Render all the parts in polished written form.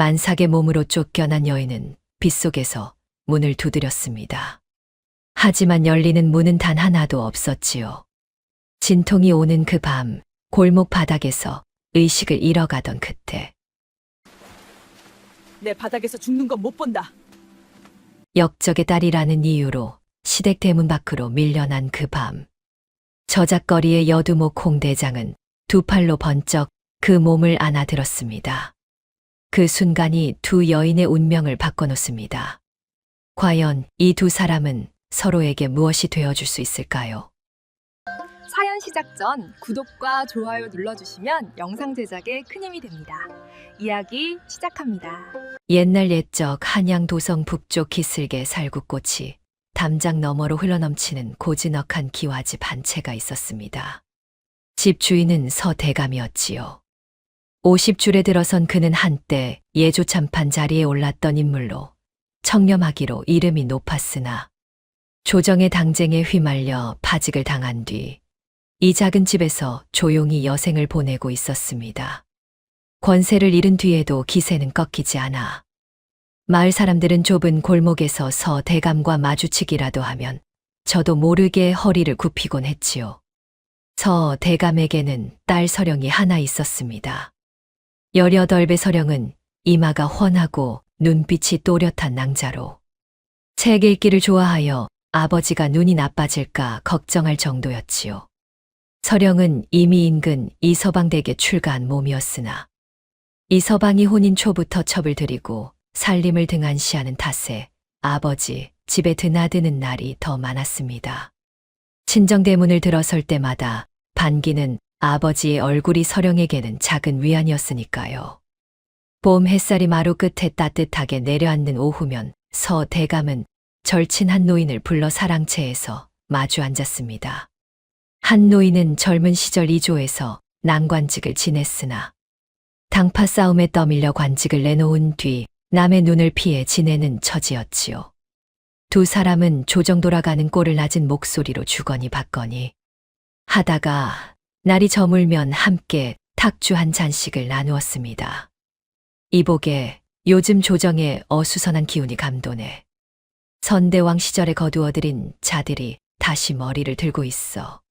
만삭의 몸으로 쫓겨난 여인은 빗속에서 문을 두드렸습니다. 하지만 열리는 문은 단 하나도 없었지요. 진통이 오는 그 밤, 골목 바닥에서 의식을 잃어가던 그때, 내 바닥에서 죽는 건 못 본다. 역적의 딸이라는 이유로 시댁 대문 밖으로 밀려난 그 밤, 저작거리의 여두목 홍대장은 두 팔로 번쩍 그 몸을 안아들었습니다. 그 순간이 두 여인의 운명을 바꿔놓습니다. 과연 이 두 사람은 서로에게 무엇이 되어줄 수 있을까요? 사연 시작 전 구독과 좋아요 눌러주시면 영상 제작에 큰 힘이 됩니다. 이야기 시작합니다. 옛날 옛적 한양 도성 북쪽 기슭에 살구꽃이 담장 너머로 흘러넘치는 고즈넉한 기와집 한 채가 있었습니다. 집 주인은 서대감이었지요. 50줄에 들어선 그는 한때 예조참판 자리에 올랐던 인물로 청렴하기로 이름이 높았으나 조정의 당쟁에 휘말려 파직을 당한 뒤 이 작은 집에서 조용히 여생을 보내고 있었습니다. 권세를 잃은 뒤에도 기세는 꺾이지 않아 마을 사람들은 좁은 골목에서 서대감과 마주치기라도 하면 저도 모르게 허리를 굽히곤 했지요. 서대감에게는 딸 서령이 하나 있었습니다. 18배 서령은 이마가 훤하고 눈빛이 또렷한 낭자로 책 읽기를 좋아하여 아버지가 눈이 나빠질까 걱정할 정도였지요. 서령은 이미 인근 이서방댁에 출가한 몸이었으나 이서방이 혼인 초부터 첩을 들이고 살림을 등한시하는 탓에 아버지 집에 드나드는 날이 더 많았습니다. 친정대문을 들어설 때마다 반기는 아버지의 얼굴이 서령에게는 작은 위안이었으니까요. 봄 햇살이 마루 끝에 따뜻하게 내려앉는 오후면 서대감은 절친 한 노인을 불러 사랑채에서 마주 앉았습니다. 한 노인은 젊은 시절 이조에서 난관직을 지냈으나 당파 싸움에 떠밀려 관직을 내놓은 뒤 남의 눈을 피해 지내는 처지였지요. 두 사람은 조정 돌아가는 꼴을 낮은 목소리로 주거니 받거니 하다가 날이 저물면 함께 탁주 한 잔씩을 나누었습니다. 이복에 요즘 조정에 어수선한 기운이 감도네. 선대왕 시절에 거두어들인 자들이 다시 머리를 들고 있어.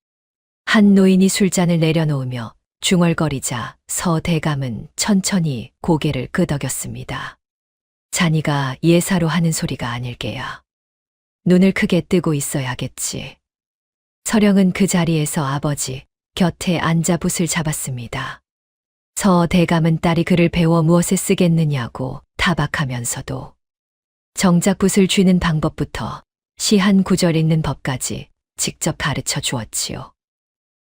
한 노인이 술잔을 내려놓으며 중얼거리자 서대감은 천천히 고개를 끄덕였습니다. 자니가 예사로 하는 소리가 아닐게야. 눈을 크게 뜨고 있어야겠지. 서령은 그 자리에서 아버지 곁에 앉아 붓을 잡았습니다. 서대감은 딸이 글을 배워 무엇에 쓰겠느냐고 타박하면서도 정작 붓을 쥐는 방법부터 시 한 구절 읽는 법까지 직접 가르쳐 주었지요.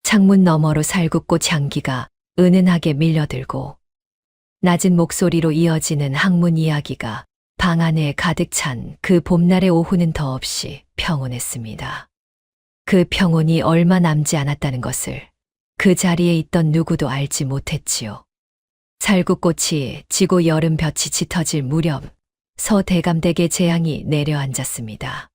창문 너머로 살구꽃 향기가 은은하게 밀려들고 낮은 목소리로 이어지는 학문 이야기가 방 안에 가득 찬 그 봄날의 오후는 더없이 평온했습니다. 그 평온이 얼마 남지 않았다는 것을 그 자리에 있던 누구도 알지 못했지요. 살구꽃이 지고 여름 볕이 짙어질 무렵 서대감댁의 재앙이 내려앉았습니다.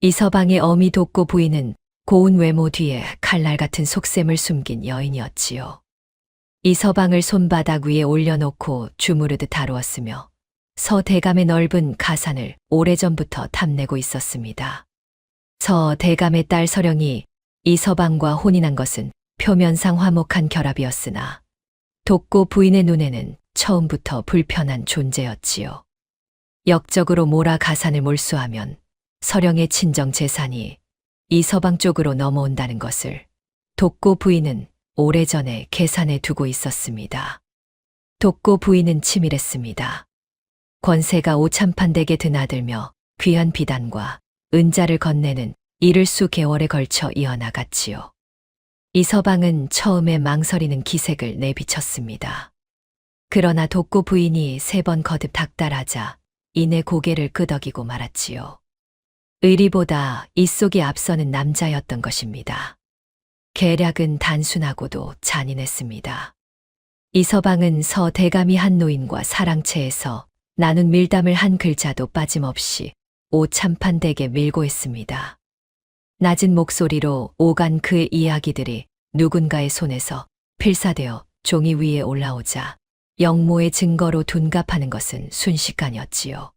이서방의 어미 돕고 부인은 고운 외모 뒤에 칼날 같은 속셈을 숨긴 여인이었지요. 이서방을 손바닥 위에 올려놓고 주무르듯 다루었으며 서대감의 넓은 가산을 오래전부터 탐내고 있었습니다. 서대감의 딸 서령이 이서방과 혼인한 것은 표면상 화목한 결합이었으나 돕고 부인의 눈에는 처음부터 불편한 존재였지요. 역적으로 몰아 가산을 몰수하면 서령의 친정 재산이 이서방 쪽으로 넘어온다는 것을 돕고 부인은 오래전에 계산해 두고 있었습니다. 돕고 부인은 치밀했습니다. 권세가 오참판댁에 드나들며 귀한 비단과 은자를 건네는 이를 수 개월에 걸쳐 이어나갔지요. 이서방은 처음에 망설이는 기색을 내비쳤습니다. 그러나 돕고 부인이 3번 거듭 닥달하자 이내 고개를 끄덕이고 말았지요. 의리보다 입속이 앞서는 남자였던 것입니다. 계략은 단순하고도 잔인했습니다. 이서방은 서대감이 한 노인과 사랑채에서 나눈 밀담을 한 글자도 빠짐없이 오참판댁에 밀고 했습니다. 낮은 목소리로 오간 그 이야기들이 누군가의 손에서 필사되어 종이 위에 올라오자 영모의 증거로 둔갑하는 것은 순식간이었지요.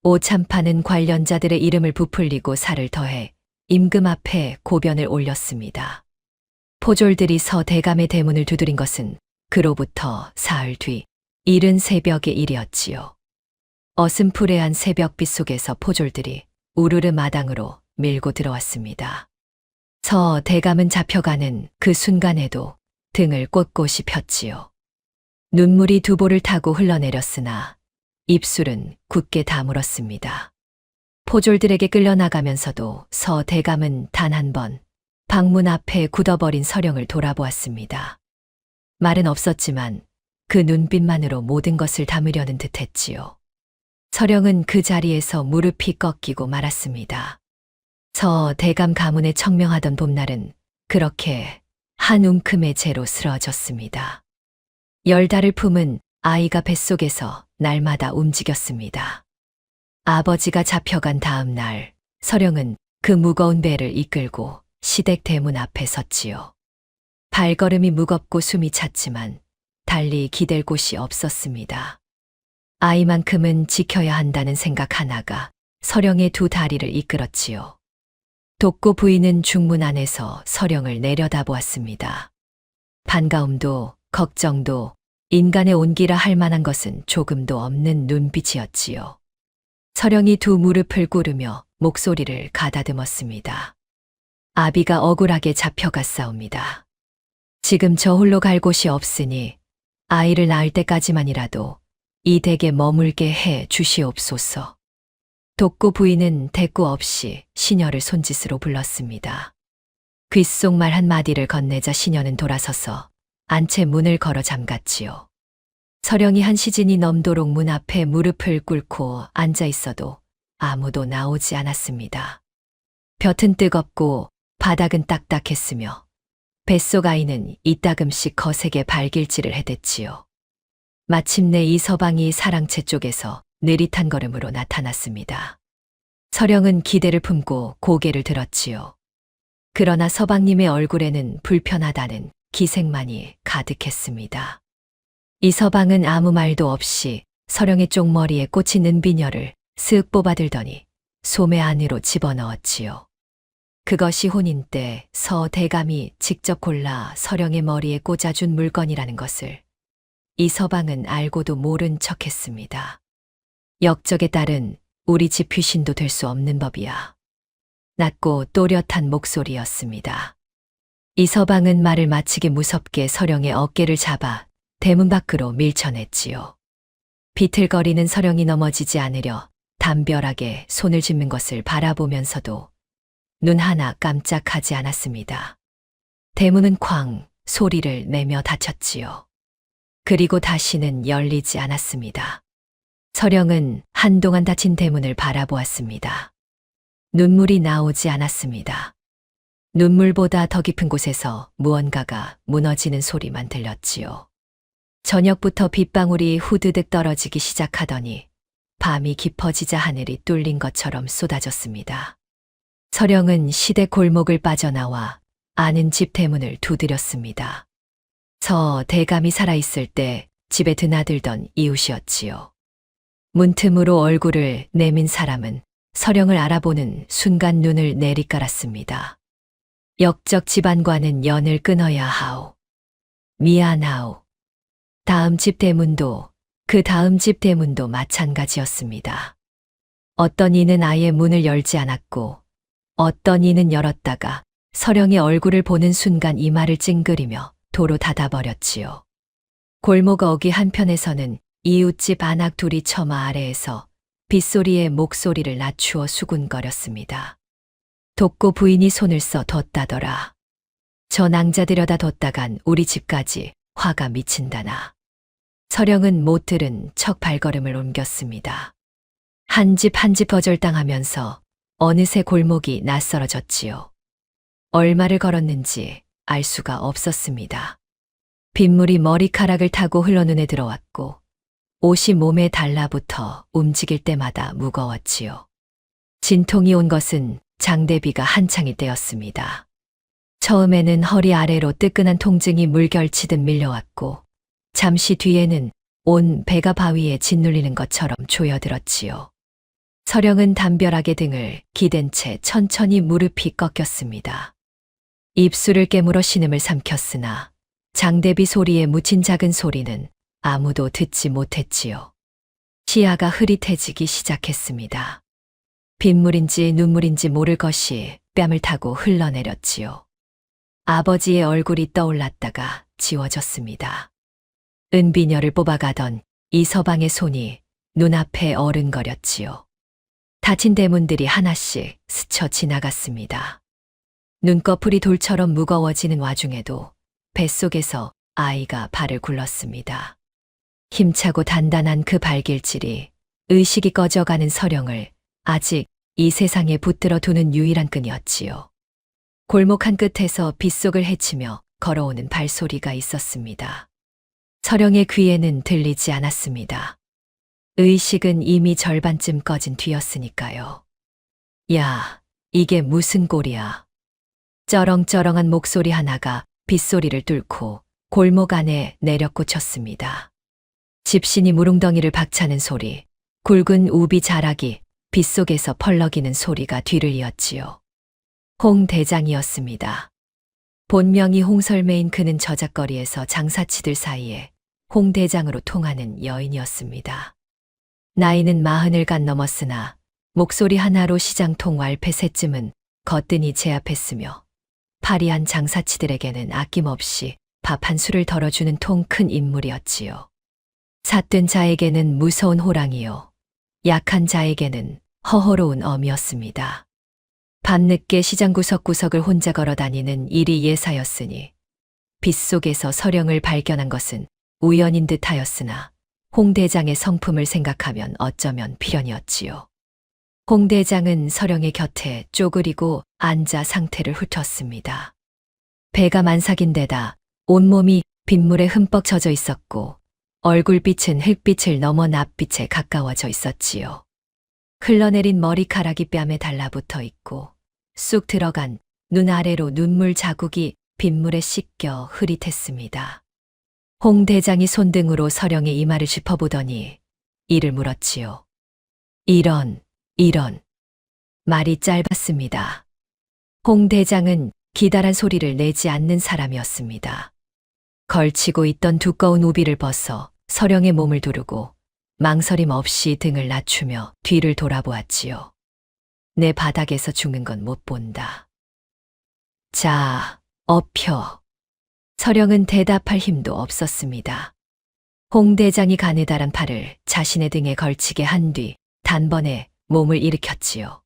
오참파는 관련자들의 이름을 부풀리고 살을 더해 임금 앞에 고변을 올렸습니다. 포졸들이 서대감의 대문을 두드린 것은 그로부터 사흘 뒤 이른 새벽의 일이었지요. 어슴푸레한 새벽빛 속에서 포졸들이 우르르 마당으로 밀고 들어왔습니다. 서대감은 잡혀가는 그 순간에도 등을 꼿꼿이 폈지요. 눈물이 두보를 타고 흘러내렸으나 입술은 굳게 다물었습니다. 포졸들에게 끌려나가면서도 서대감은 단 한 번 방문 앞에 굳어버린 서령을 돌아보았습니다. 말은 없었지만 그 눈빛만으로 모든 것을 담으려는 듯했지요. 서령은 그 자리에서 무릎이 꺾이고 말았습니다. 서대감 가문에 청명하던 봄날은 그렇게 한 움큼의 재로 쓰러졌습니다. 10달을 품은 아이가 뱃속에서 날마다 움직였습니다. 아버지가 잡혀간 다음 날, 서령은 그 무거운 배를 이끌고 시댁 대문 앞에 섰지요. 발걸음이 무겁고 숨이 찼지만 달리 기댈 곳이 없었습니다. 아이만큼은 지켜야 한다는 생각 하나가 서령의 두 다리를 이끌었지요. 독고 부인은 중문 안에서 서령을 내려다보았습니다. 반가움도 걱정도 인간의 온기라 할 만한 것은 조금도 없는 눈빛이었지요. 서령이 두 무릎을 꿇으며 목소리를 가다듬었습니다. 아비가 억울하게 잡혀갔사옵니다. 지금 저 홀로 갈 곳이 없으니 아이를 낳을 때까지만이라도 이 댁에 머물게 해 주시옵소서. 독고 부인은 대꾸 없이 시녀를 손짓으로 불렀습니다. 귓속말 한마디를 건네자 시녀는 돌아서서 안채 문을 걸어 잠갔지요. 서령이 한 시즌이 넘도록 문 앞에 무릎을 꿇고 앉아 있어도 아무도 나오지 않았습니다. 볕은 뜨겁고 바닥은 딱딱했으며 뱃속 아이는 이따금씩 거세게 발길질을 해댔지요. 마침내 이 서방이 사랑채 쪽에서 느릿한 걸음으로 나타났습니다. 서령은 기대를 품고 고개를 들었지요. 그러나 서방님의 얼굴에는 불편하다는 기색만이 가득했습니다. 이 서방은 아무 말도 없이 서령의 쪽머리에 꽂힌 은비녀를 쓱 뽑아들더니 소매 안으로 집어넣었지요. 그것이 혼인 때 서대감이 직접 골라 서령의 머리에 꽂아준 물건이라는 것을 이 서방은 알고도 모른 척했습니다. 역적에 따른 우리 집 귀신도 될 수 없는 법이야. 낮고 또렷한 목소리였습니다. 이 서방은 말을 마치기 무섭게 서령의 어깨를 잡아 대문 밖으로 밀쳐냈지요. 비틀거리는 서령이 넘어지지 않으려 담벼락에 손을 짚는 것을 바라보면서도 눈 하나 깜짝하지 않았습니다. 대문은 쾅 소리를 내며 닫혔지요. 그리고 다시는 열리지 않았습니다. 서령은 한동안 닫힌 대문을 바라보았습니다. 눈물이 나오지 않았습니다. 눈물보다 더 깊은 곳에서 무언가가 무너지는 소리만 들렸지요. 저녁부터 빗방울이 후드득 떨어지기 시작하더니 밤이 깊어지자 하늘이 뚫린 것처럼 쏟아졌습니다. 서령은 시댁 골목을 빠져나와 아는 집 대문을 두드렸습니다. 서대감이 살아있을 때 집에 드나들던 이웃이었지요. 문틈으로 얼굴을 내민 사람은 서령을 알아보는 순간 눈을 내리깔았습니다. 역적 집안과는 연을 끊어야 하오. 미안하오. 다음 집 대문도 그 다음 집 대문도 마찬가지였습니다. 어떤 이는 아예 문을 열지 않았고 어떤 이는 열었다가 서령의 얼굴을 보는 순간 이마를 찡그리며 도로 닫아버렸지요. 골목 어귀 한편에서는 이웃집 안악 둘이 처마 아래에서 빗소리에 목소리를 낮추어 수군거렸습니다. 독고 부인이 손을 써 뒀다더라. 저 낭자 들여다 뒀다간 우리 집까지 화가 미친다나. 서령은 못 들은 척 발걸음을 옮겼습니다. 한 집 한 집 거절당하면서 어느새 골목이 낯설어졌지요. 얼마를 걸었는지 알 수가 없었습니다. 빗물이 머리카락을 타고 흘러 눈에 들어왔고 옷이 몸에 달라붙어 움직일 때마다 무거웠지요. 진통이 온 것은 장대비가 한창일 때였습니다. 처음에는 허리 아래로 뜨끈한 통증이 물결치듯 밀려왔고 잠시 뒤에는 온 배가 바위에 짓눌리는 것처럼 조여들었지요. 서령은 담벼락의 등을 기댄 채 천천히 무릎이 꺾였습니다. 입술을 깨물어 신음을 삼켰으나 장대비 소리에 묻힌 작은 소리는 아무도 듣지 못했지요. 시야가 흐릿해지기 시작했습니다. 빗물인지 눈물인지 모를 것이 뺨을 타고 흘러내렸지요. 아버지의 얼굴이 떠올랐다가 지워졌습니다. 은비녀를 뽑아가던 이서방의 손이 눈앞에 어른거렸지요. 닫힌 대문들이 하나씩 스쳐 지나갔습니다. 눈꺼풀이 돌처럼 무거워지는 와중에도 뱃속에서 아이가 발을 굴렀습니다. 힘차고 단단한 그 발길질이 의식이 꺼져가는 서령을 아직 이 세상에 붙들어 두는 유일한 끈이었지요. 골목 한 끝에서 빗속을 헤치며 걸어오는 발소리가 있었습니다. 서령의 귀에는 들리지 않았습니다. 의식은 이미 절반쯤 꺼진 뒤였으니까요. 야, 이게 무슨 꼴이야. 쩌렁쩌렁한 목소리 하나가 빗소리를 뚫고 골목 안에 내려 꽂혔습니다. 집신이 무릉덩이를 박차는 소리, 굵은 우비 자락이 빗속에서 펄럭이는 소리가 뒤를 이었지요. 홍 대장이었습니다. 본명이 홍설매인 그는 저작거리에서 장사치들 사이에 홍 대장으로 통하는 여인이었습니다. 나이는 40을 간 넘었으나 목소리 하나로 시장통 왈패새쯤은 거뜬히 제압했으며 파리한 장사치들에게는 아낌없이 밥 한 술을 덜어주는 통 큰 인물이었지요. 삿된 자에게는 무서운 호랑이요, 약한 자에게는 허허로운 어미였습니다. 밤늦게 시장 구석구석을 혼자 걸어다니는 일이 예사였으니 빗속에서 서령을 발견한 것은 우연인 듯하였으나 홍 대장의 성품을 생각하면 어쩌면 필연이었지요. 홍 대장은 서령의 곁에 쪼그리고 앉아 상태를 훑었습니다. 배가 만삭인 데다 온몸이 빗물에 흠뻑 젖어 있었고 얼굴빛은 흙빛을 넘어 낯빛에 가까워져 있었지요. 흘러내린 머리카락이 뺨에 달라붙어 있고 쑥 들어간 눈 아래로 눈물 자국이 빗물에 씻겨 흐릿했습니다. 홍 대장이 손등으로 서령의 이마를 짚어보더니 이를 물었지요. 이런. 말이 짧았습니다. 홍 대장은 기다란 소리를 내지 않는 사람이었습니다. 걸치고 있던 두꺼운 우비를 벗어 서령의 몸을 두르고 망설임 없이 등을 낮추며 뒤를 돌아보았지요. 내 바닥에서 죽는 건 못 본다. 자, 엎혀. 서령은 대답할 힘도 없었습니다. 홍 대장이 가느다란 팔을 자신의 등에 걸치게 한 뒤 단번에 몸을 일으켰지요.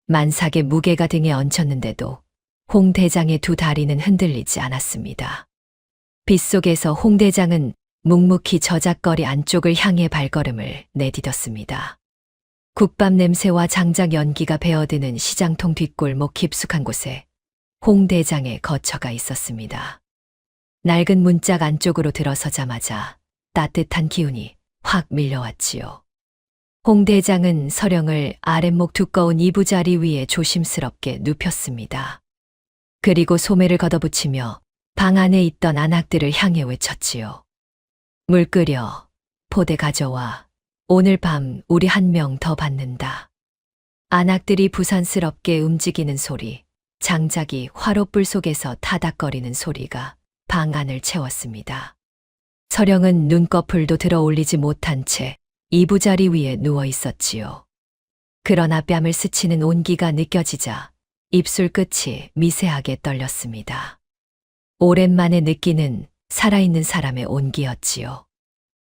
만삭의 무게가 등에 얹혔는데도 홍 대장의 두 다리는 흔들리지 않았습니다. 빗속에서 홍 대장은 묵묵히 저작거리 안쪽을 향해 발걸음을 내디뎠습니다. 국밥 냄새와 장작 연기가 배어드는 시장통 뒷골목 깊숙한 곳에 홍 대장의 거처가 있었습니다. 낡은 문짝 안쪽으로 들어서자마자 따뜻한 기운이 확 밀려왔지요. 홍 대장은 서령을 아랫목 두꺼운 이부자리 위에 조심스럽게 눕혔습니다. 그리고 소매를 걷어붙이며 방 안에 있던 안악들을 향해 외쳤지요. 물 끓여, 포대 가져와. 오늘 밤 우리 한 명 더 받는다. 안악들이 부산스럽게 움직이는 소리, 장작이 화롯불 속에서 타닥거리는 소리가 방 안을 채웠습니다. 서령은 눈꺼풀도 들어 올리지 못한 채 이부자리 위에 누워 있었지요. 그러나 뺨을 스치는 온기가 느껴지자 입술 끝이 미세하게 떨렸습니다. 오랜만에 느끼는 살아있는 사람의 온기였지요.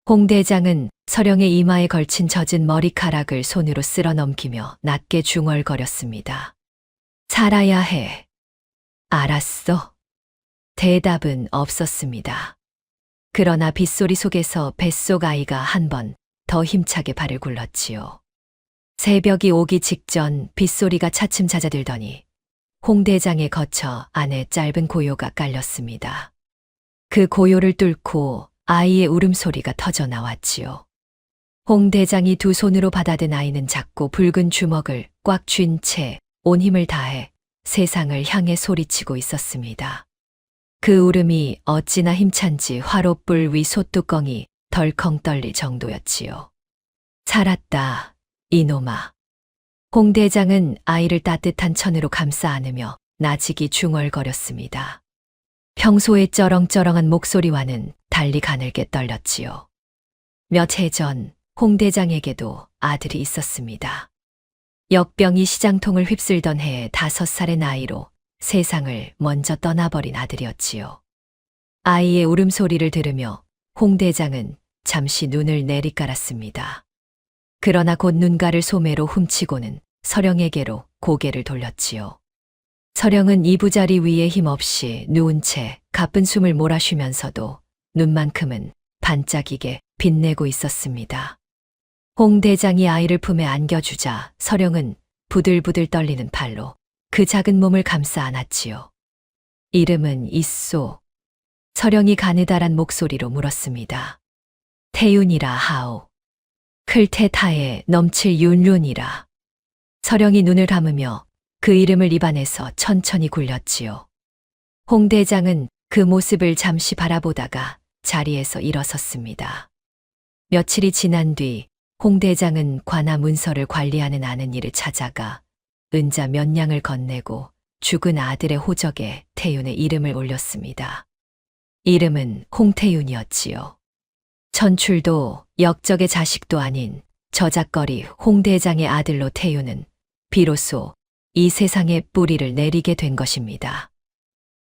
홍 대장은 서령의 이마에 걸친 젖은 머리카락을 손으로 쓸어 넘기며 낮게 중얼거렸습니다. 살아야 해. 알았어. 대답은 없었습니다. 그러나 빗소리 속에서 뱃속 아이가 한 번 더 힘차게 발을 굴렀지요. 새벽이 오기 직전 빗소리가 차츰 잦아들더니 홍 대장의 거처 안에 짧은 고요가 깔렸습니다. 그 고요를 뚫고 아이의 울음소리가 터져 나왔지요. 홍 대장이 두 손으로 받아든 아이는 작고 붉은 주먹을 꽉 쥔 채 온 힘을 다해 세상을 향해 소리치고 있었습니다. 그 울음이 어찌나 힘찬지 화롯불 위 솥뚜껑이 덜컹 떨릴 정도였지요. 살았다, 이놈아. 홍 대장은 아이를 따뜻한 천으로 감싸 안으며 나직이 중얼거렸습니다. 평소의 쩌렁쩌렁한 목소리와는 달리 가늘게 떨렸지요. 몇 해 전 홍 대장에게도 아들이 있었습니다. 역병이 시장통을 휩쓸던 해에 5살의 나이로 세상을 먼저 떠나버린 아들이었지요. 아이의 울음소리를 들으며 홍 대장은 잠시 눈을 내리깔았습니다. 그러나 곧 눈가를 소매로 훔치고는 서령에게로 고개를 돌렸지요. 서령은 이부자리 위에 힘없이 누운 채 가쁜 숨을 몰아쉬면서도 눈만큼은 반짝이게 빛내고 있었습니다. 홍 대장이 아이를 품에 안겨주자 서령은 부들부들 떨리는 팔로 그 작은 몸을 감싸 안았지요. 이름은 있소. 서령이 가느다란 목소리로 물었습니다. 태윤이라 하오. 클테타에 넘칠 윤륜이라. 서령이 눈을 감으며 그 이름을 입안에서 천천히 굴렸지요. 홍 대장은 그 모습을 잠시 바라보다가 자리에서 일어섰습니다. 며칠이 지난 뒤 홍 대장은 관아 문서를 관리하는 아는 이를 찾아가 은자 몇 냥을 건네고 죽은 아들의 호적에 태윤의 이름을 올렸습니다. 이름은 홍태윤이었지요. 천출도 역적의 자식도 아닌 저작거리 홍 대장의 아들로 태윤은 비로소 이 세상에 뿌리를 내리게 된 것입니다.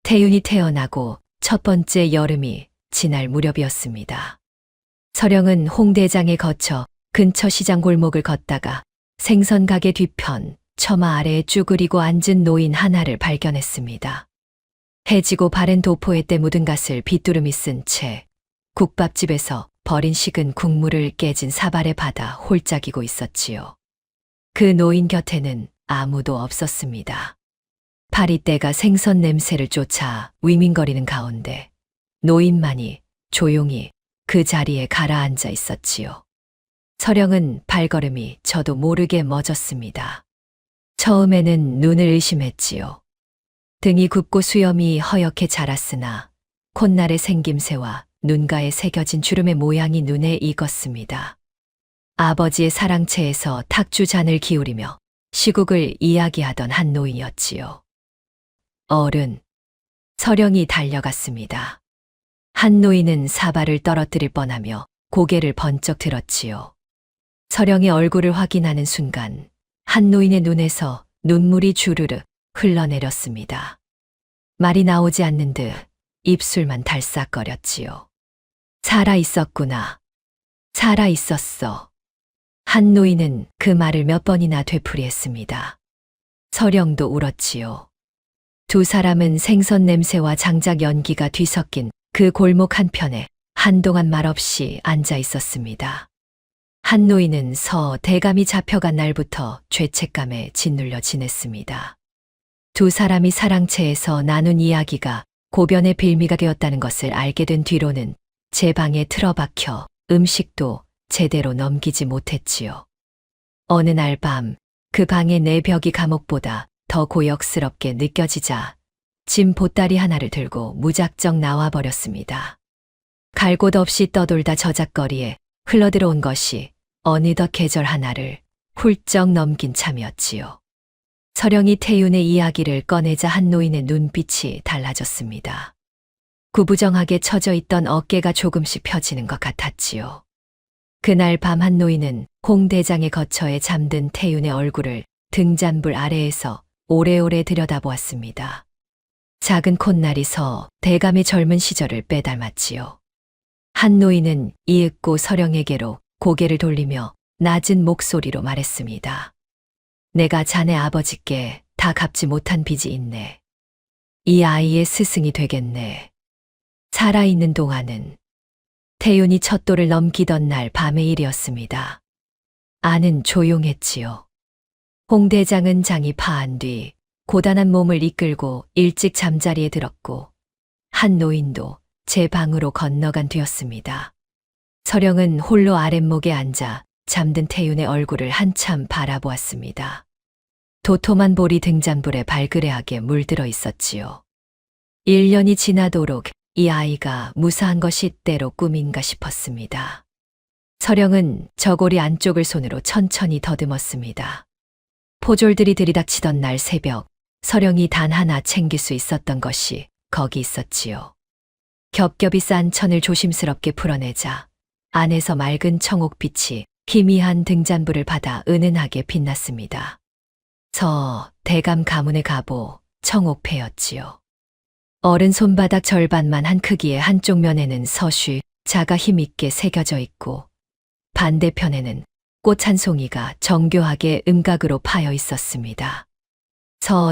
태윤이 태어나고 첫 번째 여름이 지날 무렵이었습니다. 서령은 홍 대장에 거쳐 근처 시장 골목을 걷다가 생선 가게 뒤편 처마 아래에 쭈그리고 앉은 노인 하나를 발견했습니다. 해지고 바른 도포에 때 묻은 갓을 빗두름이 쓴 채 국밥집에서 버린 식은 국물을 깨진 사발에 받아 홀짝이고 있었지요. 그 노인 곁에는 아무도 없었습니다. 파리떼가 생선 냄새를 쫓아 위민거리는 가운데 노인만이 조용히 그 자리에 가라앉아 있었지요. 서령은 발걸음이 저도 모르게 멎었습니다. 처음에는 눈을 의심했지요. 등이 굽고 수염이 허옇게 자랐으나 콧날의 생김새와 눈가에 새겨진 주름의 모양이 눈에 익었습니다. 아버지의 사랑채에서 탁주 잔을 기울이며 시국을 이야기하던 한 노인이었지요. 어른. 서령이 달려갔습니다. 한 노인은 사발을 떨어뜨릴 뻔하며 고개를 번쩍 들었지요. 서령의 얼굴을 확인하는 순간 한 노인의 눈에서 눈물이 주르르 흘러내렸습니다. 말이 나오지 않는 듯 입술만 달싹거렸지요. 살아 있었구나. 살아 있었어. 한 노인은 그 말을 몇 번이나 되풀이했습니다. 서령도 울었지요. 두 사람은 생선 냄새와 장작 연기가 뒤섞인 그 골목 한편에 한동안 말없이 앉아 있었습니다. 한 노인은 대감이 잡혀간 날부터 죄책감에 짓눌려 지냈습니다. 두 사람이 사랑채에서 나눈 이야기가 고변의 빌미가 되었다는 것을 알게 된 뒤로는 제 방에 틀어박혀 음식도 제대로 넘기지 못했지요. 어느 날 밤 그 방의 내 벽이 감옥보다 더 고역스럽게 느껴지자 짐 보따리 하나를 들고 무작정 나와버렸습니다. 갈 곳 없이 떠돌다 저작거리에 흘러들어온 것이 어느덧 계절 하나를 훌쩍 넘긴 참이었지요. 서령이 태윤의 이야기를 꺼내자 한 노인의 눈빛이 달라졌습니다. 구부정하게 처져 있던 어깨가 조금씩 펴지는 것 같았지요. 그날 밤 한 노인은 홍 대장의 거처에 잠든 태윤의 얼굴을 등잔불 아래에서 오래오래 들여다보았습니다. 작은 콧날이 대감의 젊은 시절을 빼닮았지요. 한 노인은 이윽고 서령에게로 고개를 돌리며 낮은 목소리로 말했습니다. 내가 자네 아버지께 다 갚지 못한 빚이 있네. 이 아이의 스승이 되겠네. 살아있는 동안은. 태윤이 첫 돌을 넘기던 날 밤의 일이었습니다. 안은 조용했지요. 홍 대장은 장이 파한 뒤 고단한 몸을 이끌고 일찍 잠자리에 들었고 한 노인도 제 방으로 건너간 뒤였습니다. 서령은 홀로 아랫목에 앉아 잠든 태윤의 얼굴을 한참 바라보았습니다. 도톰한 볼이 등잔불에 발그레하게 물들어 있었지요. 1년이 지나도록 이 아이가 무사한 것이 때로 꿈인가 싶었습니다. 서령은 저고리 안쪽을 손으로 천천히 더듬었습니다. 포졸들이 들이닥치던 날 새벽, 서령이 단 하나 챙길 수 있었던 것이 거기 있었지요. 겹겹이 싼 천을 조심스럽게 풀어내자 안에서 맑은 청옥빛이 희미한 등잔불을 받아 은은하게 빛났습니다. 대감 가문의 가보, 청옥패였지요. 어른 손바닥 절반만 한 크기의 한쪽 면에는 서쉬 자가 힘있게 새겨져 있고 반대편에는 꽃 한 송이가 정교하게 음각으로 파여 있었습니다.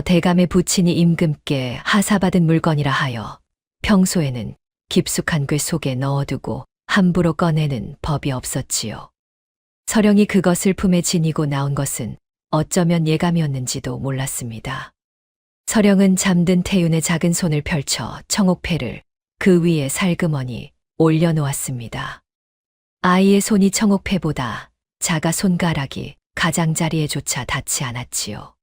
대감의 부친이 임금께 하사받은 물건이라 하여 평소에는 깊숙한 궤 속에 넣어두고 함부로 꺼내는 법이 없었지요. 서령이 그것을 품에 지니고 나온 것은 어쩌면 예감이었는지도 몰랐습니다. 서령은 잠든 태윤의 작은 손을 펼쳐 청옥패를 그 위에 살그머니 올려놓았습니다. 아이의 손이 청옥패보다 작아 손가락이 가장자리에조차 닿지 않았지요.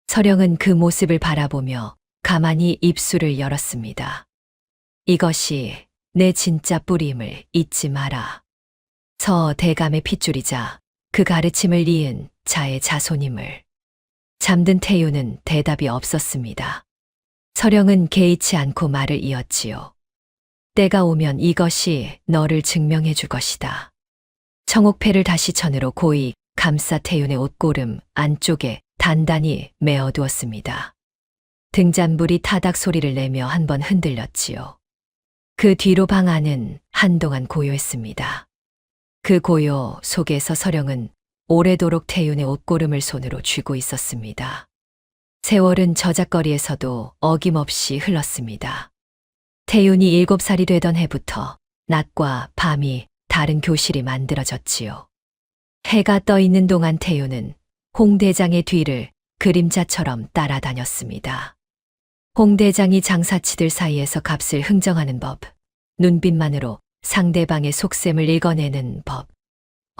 서령은 그 모습을 바라보며 가만히 입술을 열었습니다. 이것이 내 진짜 뿌림을 잊지 마라. 대감의 핏줄이자 그 가르침을 이은 자의 자손임을. 잠든 태유는 대답이 없었습니다. 서령은 개의치 않고 말을 이었지요. 때가 오면 이것이 너를 증명해 줄 것이다. 청옥패를 다시 천으로 고이 감싸 태윤의 옷고름 안쪽에 단단히 메어두었습니다. 등잔불이 타닥 소리를 내며 한번 흔들렸지요. 그 뒤로 방 안은 한동안 고요했습니다. 그 고요 속에서 서령은 오래도록 태윤의 옷고름을 손으로 쥐고 있었습니다. 세월은 저작거리에서도 어김없이 흘렀습니다. 태윤이 7살이 되던 해부터 낮과 밤이 다른 교실이 만들어졌지요. 해가 떠 있는 동안 태윤은 홍 대장의 뒤를 그림자처럼 따라다녔습니다. 홍 대장이 장사치들 사이에서 값을 흥정하는 법, 눈빛만으로 상대방의 속셈을 읽어내는 법,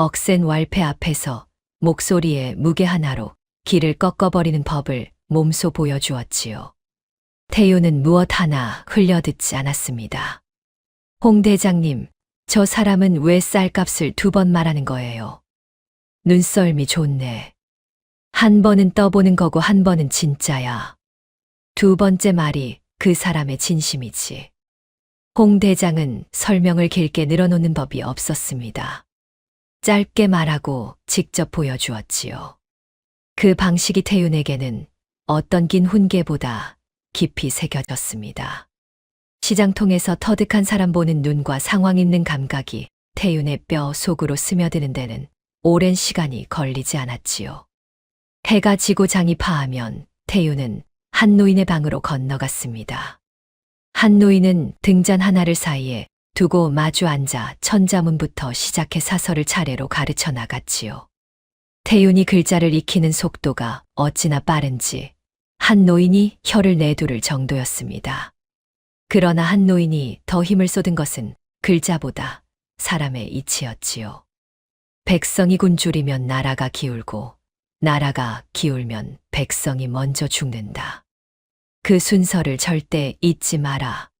억센 왈패 앞에서 목소리에 무게 하나로 길을 꺾어버리는 법을 몸소 보여주었지요. 태윤은 무엇 하나 흘려듣지 않았습니다. 홍 대장님, 저 사람은 왜 쌀값을 2번 말하는 거예요? 눈썰미 좋네. 한 번은 떠보는 거고 한 번은 진짜야. 2번째 말이 그 사람의 진심이지. 홍 대장은 설명을 길게 늘어놓는 법이 없었습니다. 짧게 말하고 직접 보여주었지요. 그 방식이 태윤에게는 어떤 긴 훈계보다 깊이 새겨졌습니다. 시장통에서 터득한 사람 보는 눈과 상황 있는 감각이 태윤의 뼈 속으로 스며드는 데는 오랜 시간이 걸리지 않았지요. 해가 지고 장이 파하면 태윤은 한 노인의 방으로 건너갔습니다. 한 노인은 등잔 하나를 사이에 두고 마주 앉아 천자문부터 시작해 사설을 차례로 가르쳐 나갔지요. 태윤이 글자를 익히는 속도가 어찌나 빠른지 한 노인이 혀를 내두를 정도였습니다. 그러나 한 노인이 더 힘을 쏟은 것은 글자보다 사람의 이치였지요. 백성이 굶주리면 나라가 기울고 나라가 기울면 백성이 먼저 죽는다. 그 순서를 절대 잊지 마라.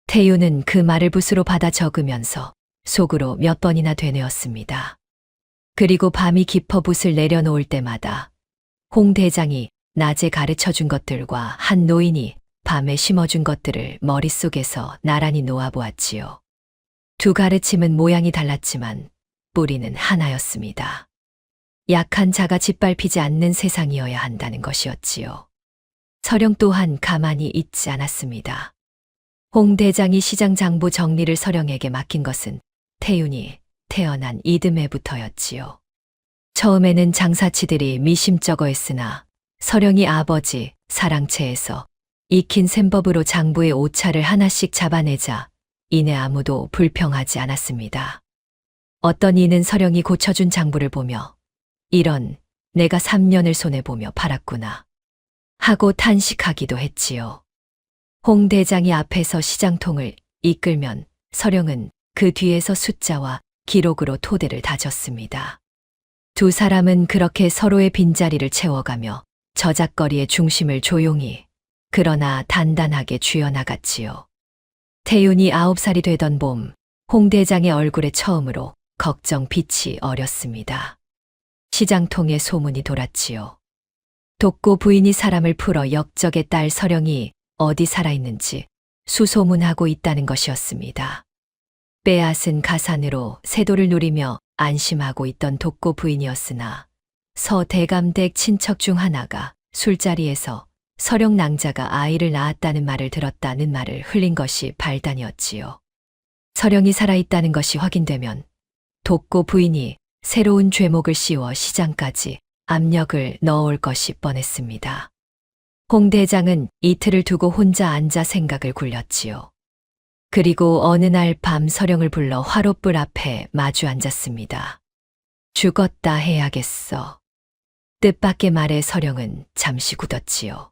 태윤은 그 말을 붓으로 받아 적으면서 속으로 몇 번이나 되뇌었습니다. 그리고 밤이 깊어 붓을 내려놓을 때마다 홍 대장이 낮에 가르쳐준 것들과 한 노인이 밤에 심어준 것들을 머릿속에서 나란히 놓아보았지요. 두 가르침은 모양이 달랐지만 뿌리는 하나였습니다. 약한 자가 짓밟히지 않는 세상이어야 한다는 것이었지요. 서령 또한 가만히 있지 않았습니다. 홍 대장이 시장 장부 정리를 서령에게 맡긴 것은 태윤이 태어난 이듬해부터였지요. 처음에는 장사치들이 미심쩍어했으나 서령이 아버지 사랑채에서 익힌 셈법으로 장부의 오차를 하나씩 잡아내자 이내 아무도 불평하지 않았습니다. 어떤 이는 서령이 고쳐준 장부를 보며 이런 내가 3년을 손해보며 팔았구나 하고 탄식하기도 했지요. 홍 대장이 앞에서 시장통을 이끌면 서령은 그 뒤에서 숫자와 기록으로 토대를 다졌습니다. 두 사람은 그렇게 서로의 빈자리를 채워가며 저작거리의 중심을 조용히 그러나 단단하게 쥐어나갔지요. 태윤이 9살이 되던 봄, 홍 대장의 얼굴에 처음으로 걱정빛이 어렸습니다. 시장통에 소문이 돌았지요. 독고 부인이 사람을 풀어 역적의 딸 서령이 어디 살아있는지 수소문하고 있다는 것이었습니다. 빼앗은 가산으로 세도를 누리며 안심하고 있던 독고 부인이었으나 서 대감댁 친척 중 하나가 술자리에서 서령 낭자가 아이를 낳았다는 말을 들었다는 말을 흘린 것이 발단이었지요. 서령이 살아있다는 것이 확인되면 독고 부인이 새로운 죄목을 씌워 시장까지 압력을 넣어올 것이 뻔했습니다. 홍 대장은 이틀을 두고 혼자 앉아 생각을 굴렸지요. 그리고 어느 날 밤 서령을 불러 화롯불 앞에 마주 앉았습니다. 죽었다 해야겠어. 뜻밖의 말에 서령은 잠시 굳었지요.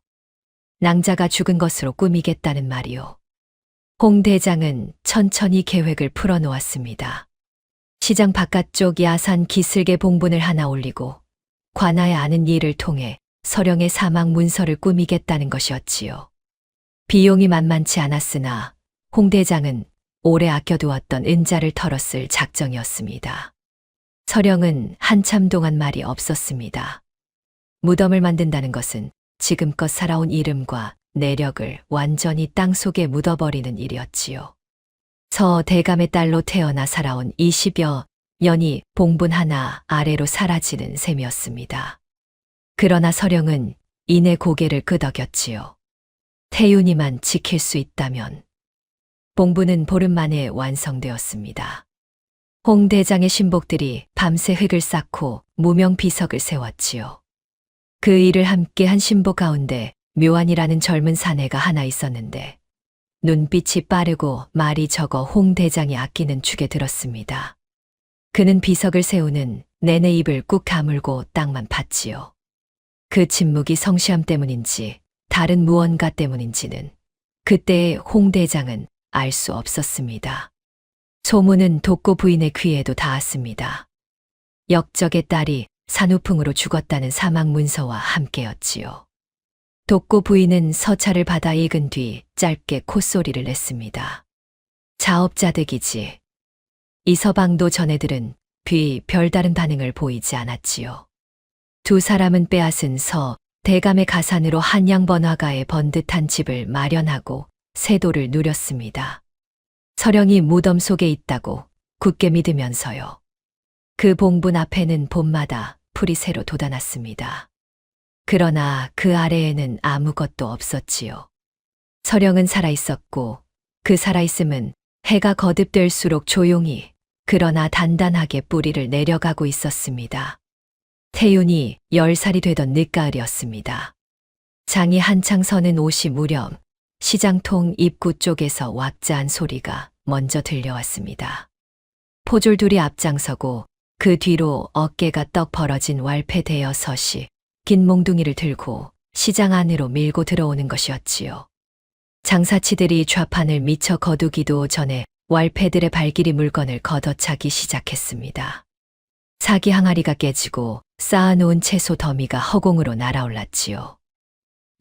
낭자가 죽은 것으로 꾸미겠다는 말이요. 홍 대장은 천천히 계획을 풀어놓았습니다. 시장 바깥쪽 야산 기슭에 봉분을 하나 올리고 관아에 아는 이를 통해 서령의 사망 문서를 꾸미겠다는 것이었지요. 비용이 만만치 않았으나 홍 대장은 오래 아껴두었던 은자를 털었을 작정이었습니다. 서령은 한참 동안 말이 없었습니다. 무덤을 만든다는 것은 지금껏 살아온 이름과 내력을 완전히 땅속에 묻어버리는 일이었지요. 서 대감의 딸로 태어나 살아온 20여 년이 봉분 하나 아래로 사라지는 셈이었습니다. 그러나 서령은 이내 고개를 끄덕였지요. 태윤이만 지킬 수 있다면. 봉분은 보름 만에 완성되었습니다. 홍 대장의 신복들이 밤새 흙을 쌓고 무명 비석을 세웠지요. 그 일을 함께 한 신복 가운데 묘안이라는 젊은 사내가 하나 있었는데 눈빛이 빠르고 말이 적어 홍 대장이 아끼는 축에 들었습니다. 그는 비석을 세우는 내내 입을 꾹 다물고 땅만 봤지요. 그 침묵이 성시함 때문인지 다른 무언가 때문인지는 그때의 홍 대장은 알 수 없었습니다. 소문은 독고 부인의 귀에도 닿았습니다. 역적의 딸이 산후풍으로 죽었다는 사망 문서와 함께였지요. 독고 부인은 서찰을 받아 읽은 뒤 짧게 콧소리를 냈습니다. 자업자득이지. 이 서방도 전해들은 별다른 반응을 보이지 않았지요. 두 사람은 빼앗은 서 대감의 가산으로 한양 번화가에 번듯한 집을 마련하고 세도를 누렸습니다. 서령이 무덤 속에 있다고 굳게 믿으면서요. 그 봉분 앞에는 봄마다 풀이 새로 돋아났습니다. 그러나 그 아래에는 아무것도 없었지요. 서령은 살아있었고 그 살아있음은 해가 거듭될수록 조용히 그러나 단단하게 뿌리를 내려가고 있었습니다. 태윤이 10살이 되던 늦가을이었습니다. 장이 한창 서는 오시 무렵 시장통 입구 쪽에서 왁자한 소리가 먼저 들려왔습니다. 포졸 둘이 앞장서고 그 뒤로 어깨가 떡 벌어진 왈패 대여 서시 긴 몽둥이를 들고 시장 안으로 밀고 들어오는 것이었지요. 장사치들이 좌판을 미처 거두기도 전에 왈패들의 발길이 물건을 걷어차기 시작했습니다. 사기 항아리가 깨지고 쌓아놓은 채소 더미가 허공으로 날아올랐지요.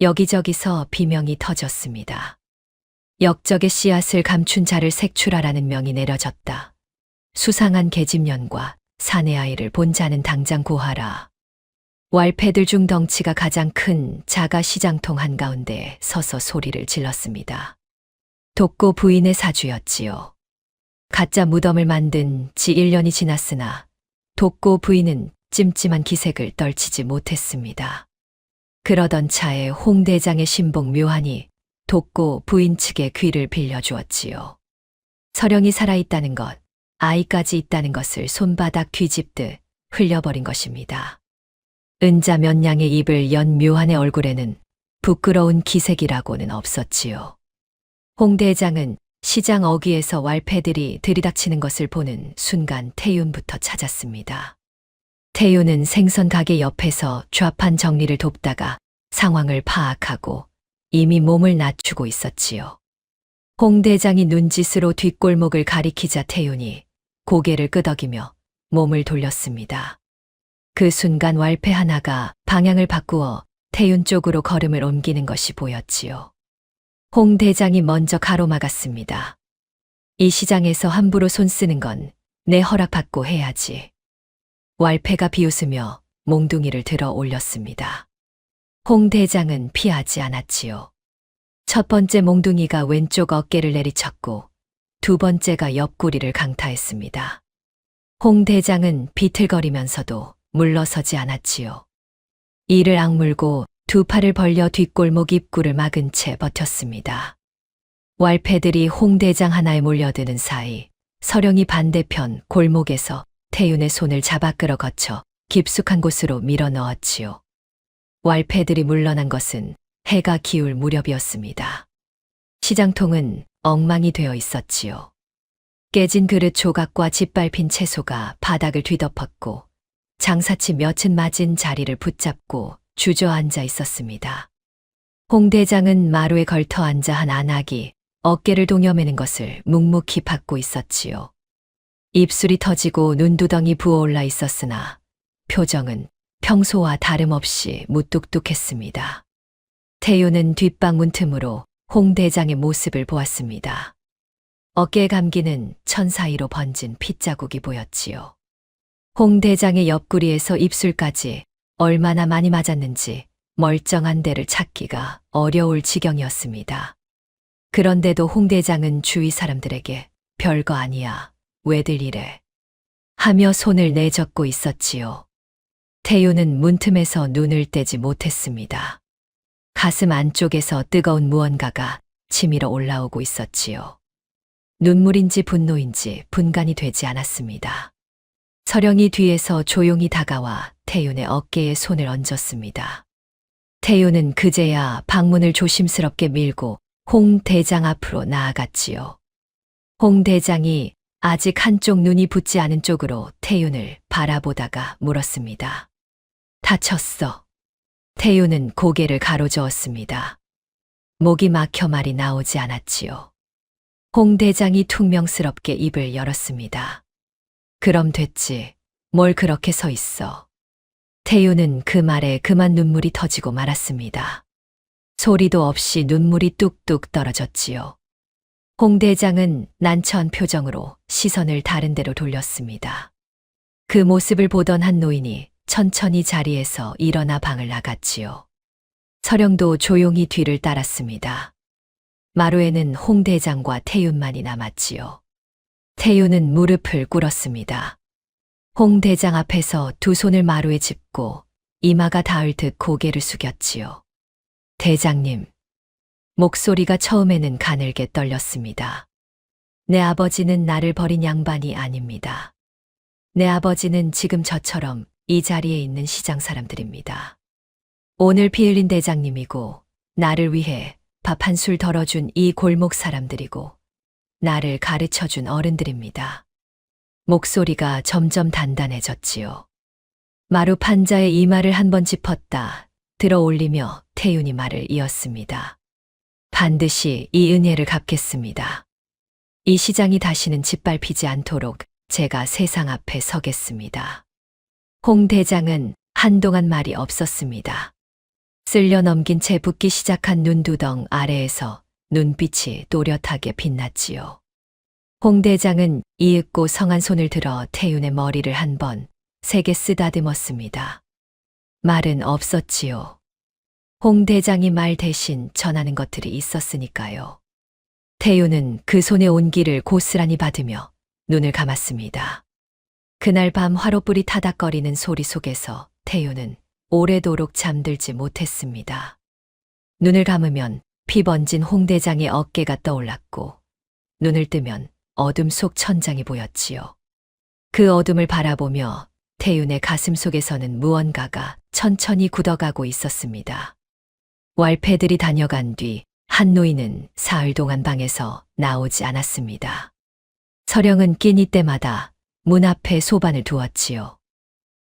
여기저기서 비명이 터졌습니다. 역적의 씨앗을 감춘 자를 색출하라는 명이 내려졌다. 수상한 계집년과 사내 아이를 본 자는 당장 고하라. 왈패들 중 덩치가 가장 큰 자가 시장통 한가운데 서서 소리를 질렀습니다. 독고 부인의 사주였지요. 가짜 무덤을 만든 지 1년이 지났으나 독고 부인은 찜찜한 기색을 떨치지 못했습니다. 그러던 차에 홍 대장의 신복 묘한이 독고 부인 측의 귀를 빌려주었지요. 서령이 살아있다는 것, 아이까지 있다는 것을 손바닥 뒤집듯 흘려버린 것입니다. 은자 몇 냥의 입을 연 묘한의 얼굴에는 부끄러운 기색이라고는 없었지요. 홍 대장은 시장 어귀에서 왈패들이 들이닥치는 것을 보는 순간 태윤부터 찾았습니다. 태윤은 생선 가게 옆에서 좌판 정리를 돕다가 상황을 파악하고 이미 몸을 낮추고 있었지요. 홍 대장이 눈짓으로 뒷골목을 가리키자 태윤이 고개를 끄덕이며 몸을 돌렸습니다. 그 순간 왈패 하나가 방향을 바꾸어 태윤 쪽으로 걸음을 옮기는 것이 보였지요. 홍 대장이 먼저 가로막았습니다. 이 시장에서 함부로 손 쓰는 건 내 허락받고 해야지. 왈패가 비웃으며 몽둥이를 들어 올렸습니다. 홍 대장은 피하지 않았지요. 첫 번째 몽둥이가 왼쪽 어깨를 내리쳤고 두 번째가 옆구리를 강타했습니다. 홍 대장은 비틀거리면서도 물러서지 않았지요. 이를 악물고 두 팔을 벌려 뒷골목 입구를 막은 채 버텼습니다. 왈패들이 홍 대장 하나에 몰려드는 사이 서령이 반대편 골목에서 태윤의 손을 잡아 끌어 거쳐 깊숙한 곳으로 밀어 넣었지요. 왈패들이 물러난 것은 해가 기울 무렵이었습니다. 시장통은 엉망이 되어 있었지요. 깨진 그릇 조각과 짓밟힌 채소가 바닥을 뒤덮었고 장사치 몇은 맞은 자리를 붙잡고 주저앉아 있었습니다. 홍 대장은 마루에 걸터 앉아 한 안악이 어깨를 동여매는 것을 묵묵히 받고 있었지요. 입술이 터지고 눈두덩이 부어올라 있었으나 표정은 평소와 다름없이 무뚝뚝했습니다. 태윤은 뒷방문 틈으로 홍 대장의 모습을 보았습니다. 어깨에 감기는 천 사이로 번진 핏자국이 보였지요. 홍 대장의 옆구리에서 입술까지 얼마나 많이 맞았는지 멀쩡한 데를 찾기가 어려울 지경이었습니다. 그런데도 홍 대장은 주위 사람들에게 별거 아니야, 왜들 이래? 하며 손을 내젓고 있었지요. 태윤은 문틈에서 눈을 떼지 못했습니다. 가슴 안쪽에서 뜨거운 무언가가 치밀어 올라오고 있었지요. 눈물인지 분노인지 분간이 되지 않았습니다. 서령이 뒤에서 조용히 다가와 태윤의 어깨에 손을 얹었습니다. 태윤은 그제야 방문을 조심스럽게 밀고 홍 대장 앞으로 나아갔지요. 홍 대장이 아직 한쪽 눈이 붙지 않은 쪽으로 태윤을 바라보다가 물었습니다. 다쳤어. 태윤은 고개를 가로저었습니다. 목이 막혀 말이 나오지 않았지요. 홍 대장이 퉁명스럽게 입을 열었습니다. 그럼 됐지. 뭘 그렇게 서 있어. 태윤은 그 말에 그만 눈물이 터지고 말았습니다. 소리도 없이 눈물이 뚝뚝 떨어졌지요. 홍 대장은 난처한 표정으로 시선을 다른 데로 돌렸습니다. 그 모습을 보던 한 노인이 천천히 자리에서 일어나 방을 나갔지요. 서령도 조용히 뒤를 따랐습니다. 마루에는 홍 대장과 태윤만이 남았지요. 태윤은 무릎을 꿇었습니다. 홍 대장 앞에서 두 손을 마루에 짚고 이마가 닿을 듯 고개를 숙였지요. 대장님. 목소리가 처음에는 가늘게 떨렸습니다. 내 아버지는 나를 버린 양반이 아닙니다. 내 아버지는 지금 저처럼 이 자리에 있는 시장 사람들입니다. 오늘 피 흘린 대장님이고 나를 위해 밥 한 술 덜어준 이 골목 사람들이고 나를 가르쳐준 어른들입니다. 목소리가 점점 단단해졌지요. 마루 판자의 이마를 한번 짚었다 들어 올리며 태윤이 말을 이었습니다. 반드시 이 은혜를 갚겠습니다. 이 시장이 다시는 짓밟히지 않도록 제가 세상 앞에 서겠습니다. 홍 대장은 한동안 말이 없었습니다. 쓸려 넘긴 채 붓기 시작한 눈두덩 아래에서 눈빛이 또렷하게 빛났지요. 홍 대장은 이윽고 성한 손을 들어 태윤의 머리를 한 번 세게 쓰다듬었습니다. 말은 없었지요. 홍 대장이 말 대신 전하는 것들이 있었으니까요. 태윤은 그 손의 온기를 고스란히 받으며 눈을 감았습니다. 그날 밤 화로불이 타닥거리는 소리 속에서 태윤은 오래도록 잠들지 못했습니다. 눈을 감으면 피 번진 홍 대장의 어깨가 떠올랐고 눈을 뜨면 어둠 속 천장이 보였지요. 그 어둠을 바라보며 태윤의 가슴 속에서는 무언가가 천천히 굳어가고 있었습니다. 왈패들이 다녀간 뒤 한 노인은 사흘 동안 방에서 나오지 않았습니다. 서령은 끼니 때마다 문 앞에 소반을 두었지요.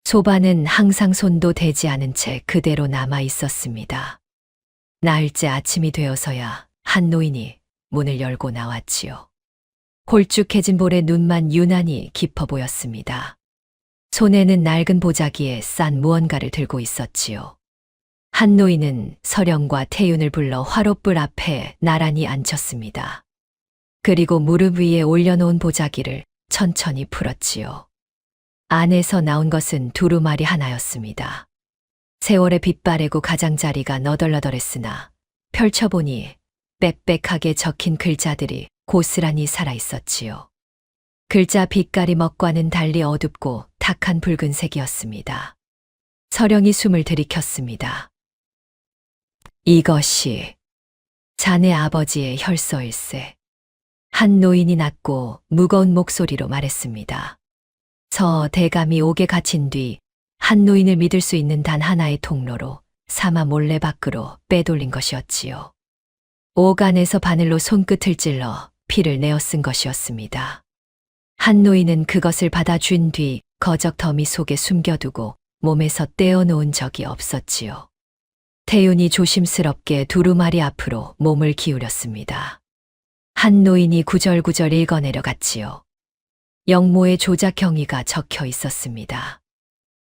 소반은 항상 손도 대지 않은 채 그대로 남아 있었습니다. 나흘째 아침이 되어서야 한 노인이 문을 열고 나왔지요. 홀쭉해진 볼에 눈만 유난히 깊어 보였습니다. 손에는 낡은 보자기에 싼 무언가를 들고 있었지요. 한 노인은 서령과 태윤을 불러 화롯불 앞에 나란히 앉혔습니다. 그리고 무릎 위에 올려놓은 보자기를 천천히 풀었지요. 안에서 나온 것은 두루마리 하나였습니다. 세월의 빛바래고 가장자리가 너덜너덜했으나 펼쳐보니 빽빽하게 적힌 글자들이 고스란히 살아있었지요. 글자 빛깔이 먹과는 달리 어둡고 탁한 붉은색이었습니다. 서령이 숨을 들이켰습니다. 이것이 자네 아버지의 혈서일세. 한 노인이 낮고 무거운 목소리로 말했습니다. 서 대감이 옥에 갇힌 뒤 한 노인을 믿을 수 있는 단 하나의 통로로 사마 몰래 밖으로 빼돌린 것이었지요. 옥 안에서 바늘로 손끝을 찔러 피를 내어 쓴 것이었습니다. 한 노인은 그것을 받아준 뒤 거적 더미 속에 숨겨두고 몸에서 떼어놓은 적이 없었지요. 태윤이 조심스럽게 두루마리 앞으로 몸을 기울였습니다. 한 노인이 구절구절 읽어내려갔지요. 영모의 조작 경위가 적혀 있었습니다.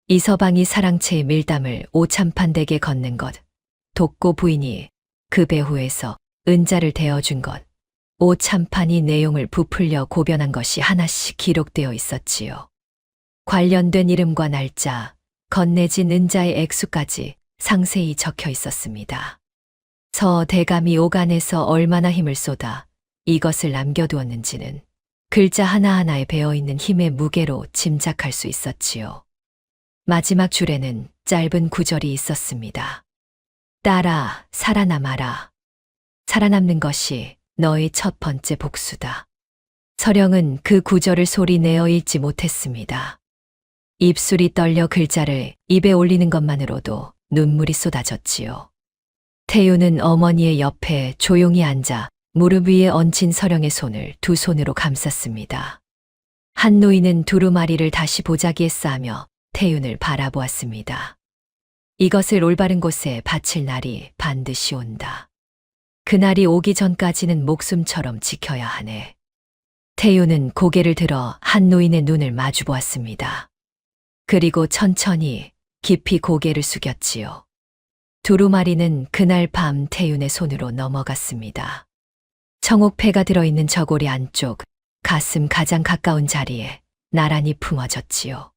이서방이 사랑채의 밀담을 오참판댁에 건넨 것, 독고 부인이 그 배후에서 은자를 대어준 것, 오참판이 내용을 부풀려 고변한 것이 하나씩 기록되어 있었지요. 관련된 이름과 날짜, 건네진 은자의 액수까지 상세히 적혀 있었습니다. 서 대감이 옥 안에서 얼마나 힘을 쏟아 이것을 남겨두었는지는 글자 하나하나에 배어있는 힘의 무게로 짐작할 수 있었지요. 마지막 줄에는 짧은 구절이 있었습니다. 딸아, 살아남아라. 살아남는 것이 너의 첫 번째 복수다. 서령은 그 구절을 소리내어 읽지 못했습니다. 입술이 떨려 글자를 입에 올리는 것만으로도 눈물이 쏟아졌지요. 태윤은 어머니의 옆에 조용히 앉아 무릎 위에 얹힌 서령의 손을 두 손으로 감쌌습니다. 한 노인은 두루마리를 다시 보자기에 싸며 태윤을 바라보았습니다. 이것을 올바른 곳에 바칠 날이 반드시 온다. 그날이 오기 전까지는 목숨처럼 지켜야 하네. 태윤은 고개를 들어 한 노인의 눈을 마주 보았습니다. 그리고 천천히 깊이 고개를 숙였지요. 두루마리는 그날 밤 태윤의 손으로 넘어갔습니다. 청옥패가 들어있는 저고리 안쪽 가슴 가장 가까운 자리에 나란히 품어졌지요.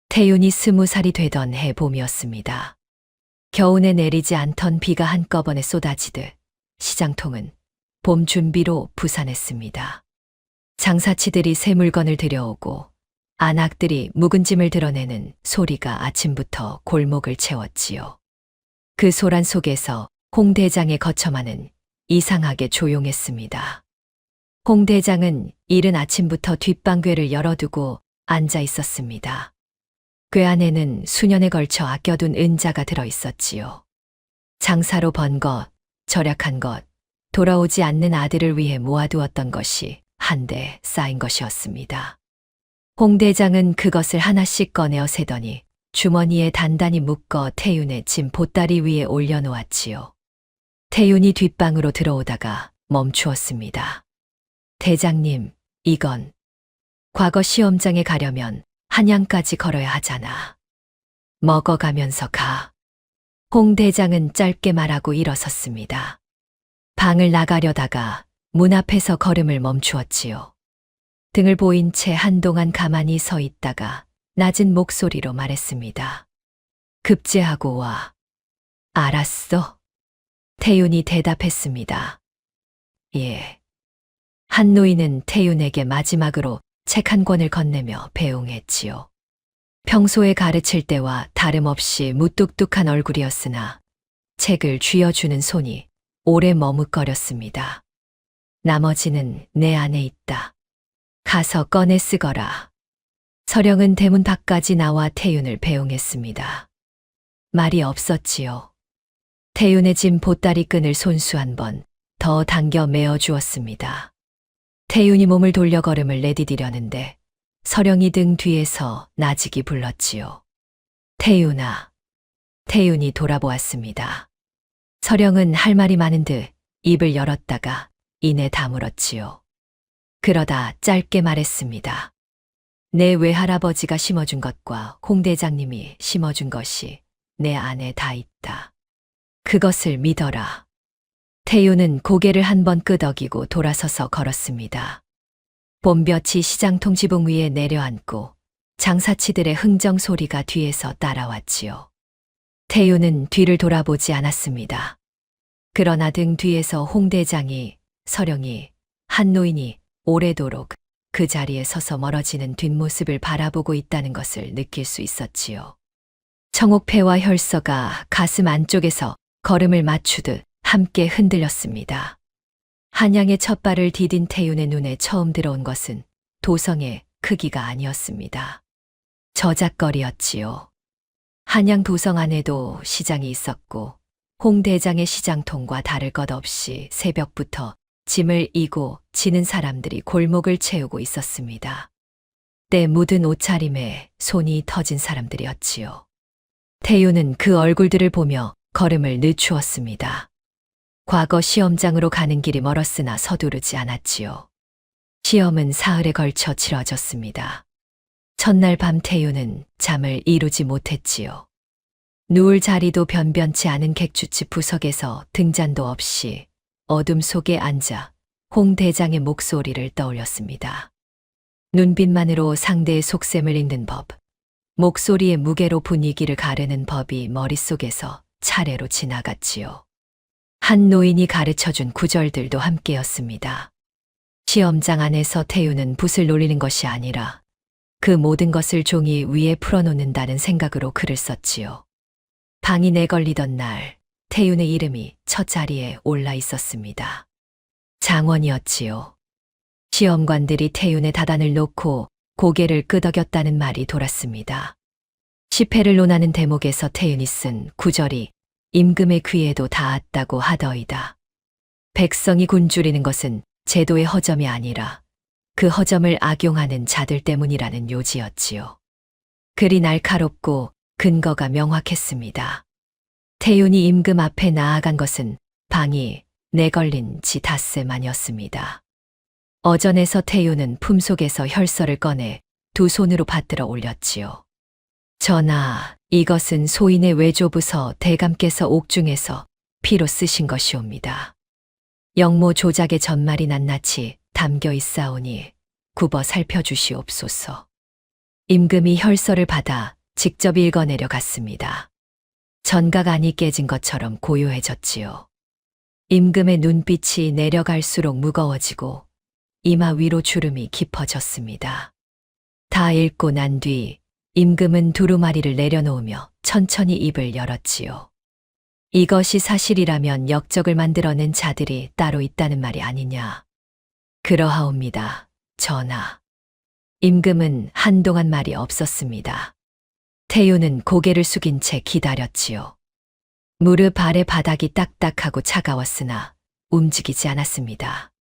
태윤이 20살이 되던 해 봄이었습니다. 겨우내 내리지 않던 비가 한꺼번에 쏟아지듯 시장통은 봄 준비로 부산했습니다. 장사치들이 새 물건을 들여오고 안악들이 묵은 짐을 드러내는 소리가 아침부터 골목을 채웠지요. 그 소란 속에서 홍 대장의 거처만은 이상하게 조용했습니다. 홍 대장은 이른 아침부터 뒷방괴를 열어두고 앉아 있었습니다. 궤 안에는 수년에 걸쳐 아껴둔 은자가 들어있었지요. 장사로 번 것, 절약한 것, 돌아오지 않는 아들을 위해 모아두었던 것이 한데 쌓인 것이었습니다. 홍 대장은 그것을 하나씩 꺼내어 세더니 주머니에 단단히 묶어 태윤의 짐 보따리 위에 올려놓았지요. 태윤이 뒷방으로 들어오다가 멈추었습니다. 대장님, 이건 과거 시험장에 가려면 한양까지 걸어야 하잖아. 먹어가면서 가. 홍 대장은 짧게 말하고 일어섰습니다. 방을 나가려다가 문 앞에서 걸음을 멈추었지요. 등을 보인 채 한동안 가만히 서 있다가 낮은 목소리로 말했습니다. 급제하고 와. 알았어. 태윤이 대답했습니다. 예. 한 노인은 태윤에게 마지막으로 책 한 권을 건네며 배웅했지요. 평소에 가르칠 때와 다름없이 무뚝뚝한 얼굴이었으나 책을 쥐어주는 손이 오래 머뭇거렸습니다. 나머지는 내 안에 있다. 가서 꺼내 쓰거라. 서령은 대문 밖까지 나와 태윤을 배웅했습니다. 말이 없었지요. 태윤의 짐 보따리 끈을 손수 한 번 더 당겨 메어 주었습니다. 태윤이 몸을 돌려 걸음을 내디디려는데 서령이 등 뒤에서 나직이 불렀지요. 태윤아. 태윤이 돌아보았습니다. 서령은 할 말이 많은 듯 입을 열었다가 이내 다물었지요. 그러다 짧게 말했습니다. 내 외할아버지가 심어준 것과 홍 대장님이 심어준 것이 내 안에 다 있다. 그것을 믿어라. 태유는 고개를 한번 끄덕이고 돌아서서 걸었습니다. 봄볕이 시장통 지붕 위에 내려앉고 장사치들의 흥정 소리가 뒤에서 따라왔지요. 태유는 뒤를 돌아보지 않았습니다. 그러나 등 뒤에서 홍 대장이, 서령이, 한 노인이 오래도록 그 자리에 서서 멀어지는 뒷모습을 바라보고 있다는 것을 느낄 수 있었지요. 청옥패와 혈서가 가슴 안쪽에서 걸음을 맞추듯 함께 흔들렸습니다. 한양의 첫 발을 디딘 태윤의 눈에 처음 들어온 것은 도성의 크기가 아니었습니다. 저작거리였지요. 한양 도성 안에도 시장이 있었고 홍 대장의 시장통과 다를 것 없이 새벽부터 짐을 이고 지는 사람들이 골목을 채우고 있었습니다. 때 묻은 옷차림에 손이 터진 사람들이었지요. 태유는 그 얼굴들을 보며 걸음을 늦추었습니다. 과거 시험장으로 가는 길이 멀었으나 서두르지 않았지요. 시험은 사흘에 걸쳐 치러졌습니다. 첫날 밤 태유는 잠을 이루지 못했지요. 누울 자리도 변변치 않은 객주집 부석에서 등잔도 없이 어둠 속에 앉아 홍 대장의 목소리를 떠올렸습니다. 눈빛만으로 상대의 속셈을 읽는 법, 목소리의 무게로 분위기를 가르는 법이 머릿속에서 차례로 지나갔지요. 한 노인이 가르쳐준 구절들도 함께였습니다. 시험장 안에서 태유는 붓을 놀리는 것이 아니라 그 모든 것을 종이 위에 풀어놓는다는 생각으로 글을 썼지요. 방이 내걸리던 날 태윤의 이름이 첫 자리에 올라 있었습니다. 장원이었지요. 시험관들이 태윤의 다단을 놓고 고개를 끄덕였다는 말이 돌았습니다. 시패를 논하는 대목에서 태윤이 쓴 구절이 임금의 귀에도 닿았다고 하더이다. 백성이 굶주리는 것은 제도의 허점이 아니라 그 허점을 악용하는 자들 때문이라는 요지였지요. 글이 날카롭고 근거가 명확했습니다. 태윤이 임금 앞에 나아간 것은 방이 내걸린 지 닷새만이었습니다. 어전에서 태윤은 품속에서 혈서를 꺼내 두 손으로 받들어 올렸지요. 전하, 이것은 소인의 외조부서 대감께서 옥중에서 피로 쓰신 것이옵니다. 영모 조작의 전말이 낱낱이 담겨 있사오니 굽어 살펴주시옵소서. 임금이 혈서를 받아 직접 읽어내려 갔습니다. 전각 안이 깨진 것처럼 고요해졌지요. 임금의 눈빛이 내려갈수록 무거워지고 이마 위로 주름이 깊어졌습니다. 다 읽고 난 뒤 임금은 두루마리를 내려놓으며 천천히 입을 열었지요. 이것이 사실이라면 역적을 만들어낸 자들이 따로 있다는 말이 아니냐. 그러하옵니다, 전하. 임금은 한동안 말이 없었습니다. 태유는 고개를 숙인 채 기다렸지요. 무릎 아래 바닥이 딱딱하고 차가웠으나 움직이지 않았습니다.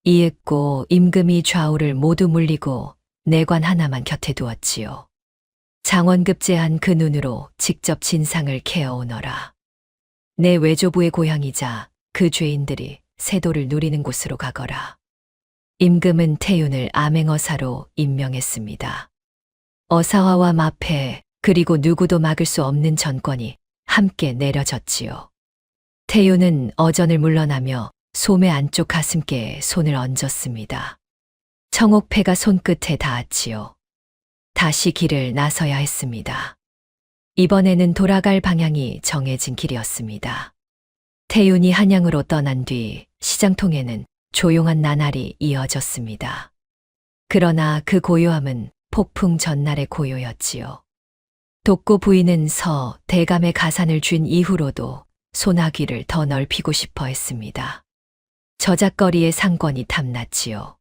이윽고 임금이 좌우를 모두 물리고 내관 하나만 곁에 두었지요. 장원급제한 그 눈으로 직접 진상을 캐어오너라. 내 외조부의 고향이자 그 죄인들이 세도를 누리는 곳으로 가거라. 임금은 태윤을 암행어사로 임명했습니다. 어사화와 마패 그리고 누구도 막을 수 없는 전권이 함께 내려졌지요. 태윤은 어전을 물러나며 소매 안쪽 가슴께에 손을 얹었습니다. 청옥패가 손끝에 닿았지요. 다시 길을 나서야 했습니다. 이번에는 돌아갈 방향이 정해진 길이었습니다. 태윤이 한양으로 떠난 뒤 시장통에는 조용한 나날이 이어졌습니다. 그러나 그 고요함은 폭풍 전날의 고요였지요. 독고 부인은 서 대감의 가산을 준 이후로도 소나귀를 더 넓히고 싶어 했습니다. 저작거리의 상권이 탐났지요.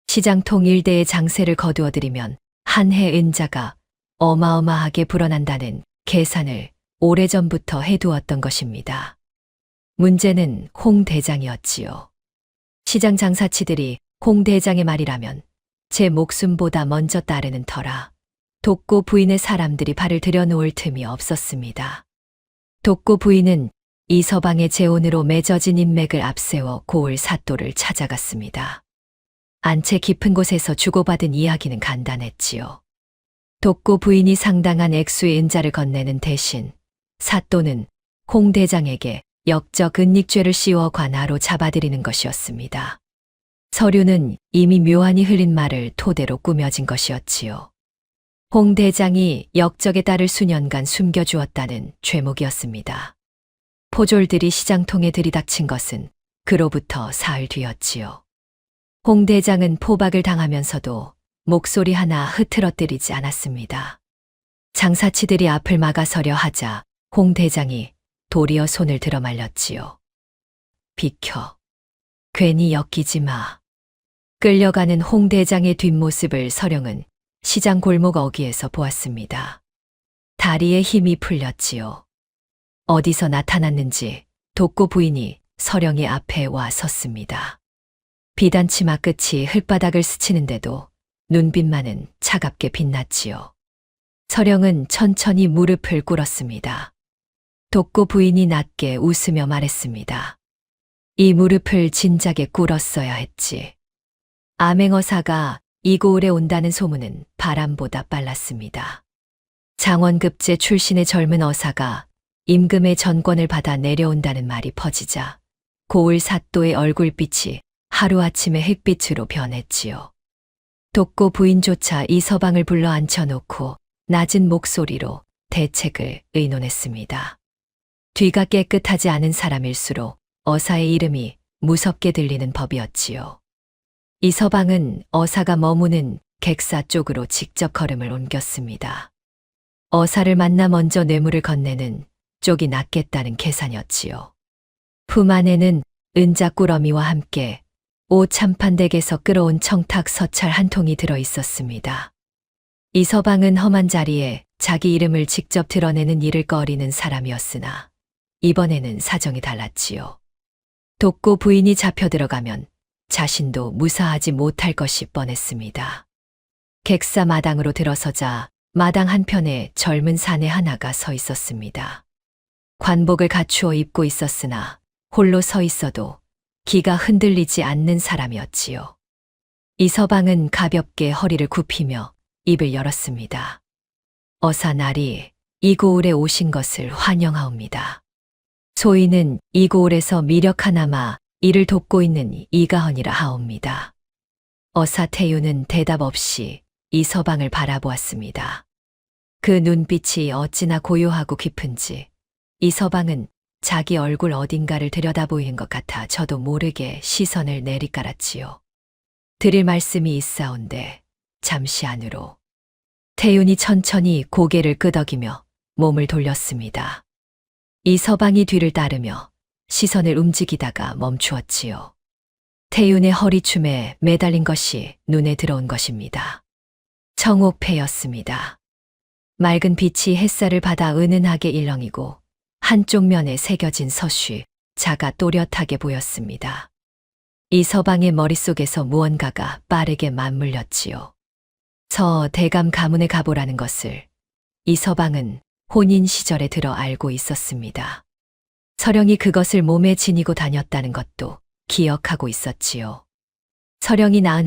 시장통 일대의 장세를 거두어들이면 한 해 은자가 어마어마하게 불어난다는 계산을 오래전부터 해두었던 것입니다. 문제는 홍 대장이었지요. 시장 장사치들이 홍 대장의 말이라면 제 목숨보다 먼저 따르는 터라 독고 부인의 사람들이 발을 들여놓을 틈이 없었습니다. 독고 부인은 이 서방의 재혼으로 맺어진 인맥을 앞세워 고을 사또를 찾아갔습니다. 안채 깊은 곳에서 주고받은 이야기는 간단했지요. 독고 부인이 상당한 액수의 은자를 건네는 대신 사또는 홍 대장에게 역적 은닉죄를 씌워 관하로 잡아들이는 것이었습니다. 서류는 이미 묘한이 흘린 말을 토대로 꾸며진 것이었지요. 홍 대장이 역적의 딸을 수년간 숨겨주었다는 죄목이었습니다. 포졸들이 시장통에 들이닥친 것은 그로부터 사흘 뒤였지요. 홍 대장은 포박을 당하면서도 목소리 하나 흐트러뜨리지 않았습니다. 장사치들이 앞을 막아서려 하자 홍 대장이 도리어 손을 들어 말렸지요. 비켜. 괜히 엮이지 마. 끌려가는 홍 대장의 뒷모습을 서령은 시장 골목 어귀에서 보았습니다. 다리에 힘이 풀렸지요. 어디서 나타났는지 독고 부인이 서령의 앞에 와 섰습니다. 비단치마 끝이 흙바닥을 스치는데도 눈빛만은 차갑게 빛났지요. 서령은 천천히 무릎을 꿇었습니다. 독고 부인이 낮게 웃으며 말했습니다. 이 무릎을 진작에 꿇었어야 했지. 암행어사가 이고을에 온다는 소문은 바람보다 빨랐습니다. 장원급제 출신의 젊은 어사가 임금의 전권을 받아 내려온다는 말이 퍼지자 고을 사또의 얼굴빛이 하루아침에 햇빛으로 변했지요. 독고 부인조차 이 서방을 불러 앉혀놓고 낮은 목소리로 대책을 의논했습니다. 뒤가 깨끗하지 않은 사람일수록 어사의 이름이 무섭게 들리는 법이었지요. 이 서방은 어사가 머무는 객사 쪽으로 직접 걸음을 옮겼습니다. 어사를 만나 먼저 뇌물을 건네는 쪽이 낫겠다는 계산이었지요. 품 안에는 은자꾸러미와 함께 오참판댁에서 끌어온 청탁 서찰 한 통이 들어 있었습니다. 이 서방은 험한 자리에 자기 이름을 직접 드러내는 일을 꺼리는 사람이었으나 이번에는 사정이 달랐지요. 독고 부인이 잡혀 들어가면 자신도 무사하지 못할 것이 뻔했습니다. 객사 마당으로 들어서자 마당 한편에 젊은 사내 하나가 서 있었습니다. 관복을 갖추어 입고 있었으나 홀로 서 있어도 기가 흔들리지 않는 사람이었지요. 이 서방은 가볍게 허리를 굽히며 입을 열었습니다. 어사날이 이 고을에 오신 것을 환영하옵니다. 소인은 이 고을에서 미력 하나마 이를 돕고 있는 이가헌이라 하옵니다. 어사 태유는 대답 없이 이 서방을 바라보았습니다. 그 눈빛이 어찌나 고요하고 깊은지 이 서방은 자기 얼굴 어딘가를 들여다보이는 것 같아 저도 모르게 시선을 내리깔았지요. 드릴 말씀이 있사온데 잠시 안으로. 태윤이 천천히 고개를 끄덕이며 몸을 돌렸습니다. 이 서방이 뒤를 따르며 시선을 움직이다가 멈추었지요. 태윤의 허리춤에 매달린 것이 눈에 들어온 것입니다. 청옥패였습니다. 맑은 빛이 햇살을 받아 은은하게 일렁이고 한쪽 면에 새겨진 서쉬 자가 또렷하게 보였습니다. 이 서방의 머릿속에서 무언가가 빠르게 맞물렸지요. 서 대감 가문에 가보라는 것을 이 서방은 혼인 시절에 들어 알고 있었습니다. 서령이 그것을 몸에 지니고 다녔다는 것도 기억하고 있었지요. 서령이 낳은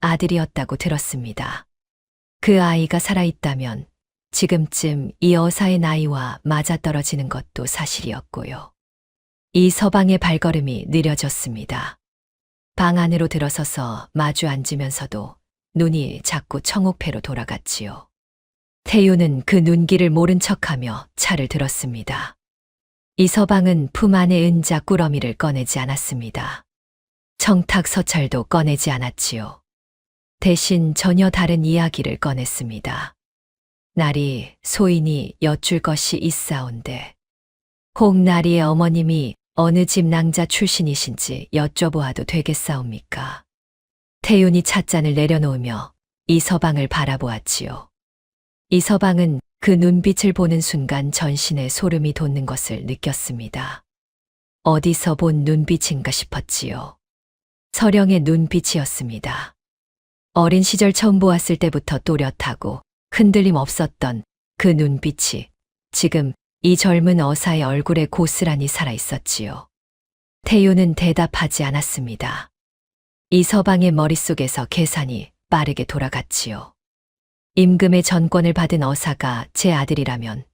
아들이었다고 들었습니다. 그 아이가 살아있다면 지금쯤 이 어사의 나이와 맞아떨어지는 것도 사실이었고요. 이 서방의 발걸음이 느려졌습니다. 방 안으로 들어서서 마주 앉으면서도 눈이 자꾸 청옥패로 돌아갔지요. 태유는 그 눈길을 모른 척하며 차를 들었습니다. 이 서방은 품 안의 은자 꾸러미를 꺼내지 않았습니다. 청탁 서찰도 꺼내지 않았지요. 대신 전혀 다른 이야기를 꺼냈습니다. 나리 소인이 여쭐 것이 있사온데 홍나리의 어머님이 어느 집 낭자 출신이신지 여쭤보아도 되겠사옵니까? 태윤이 찻잔을 내려놓으며 이 서방을 바라보았지요. 이 서방은 그 눈빛을 보는 순간 전신에 소름이 돋는 것을 느꼈습니다. 어디서 본 눈빛인가 싶었지요. 서령의 눈빛이었습니다. 어린 시절 처음 보았을 때부터 또렷하고 흔들림 없었던 그 눈빛이 지금 이 젊은 어사의 얼굴에 고스란히 살아있었지요. 태유는 대답하지 않았습니다. 이 서방의 머릿속에서 계산이 빠르게 돌아갔지요. 임금의 전권을 받은 어사가 제 아들이라면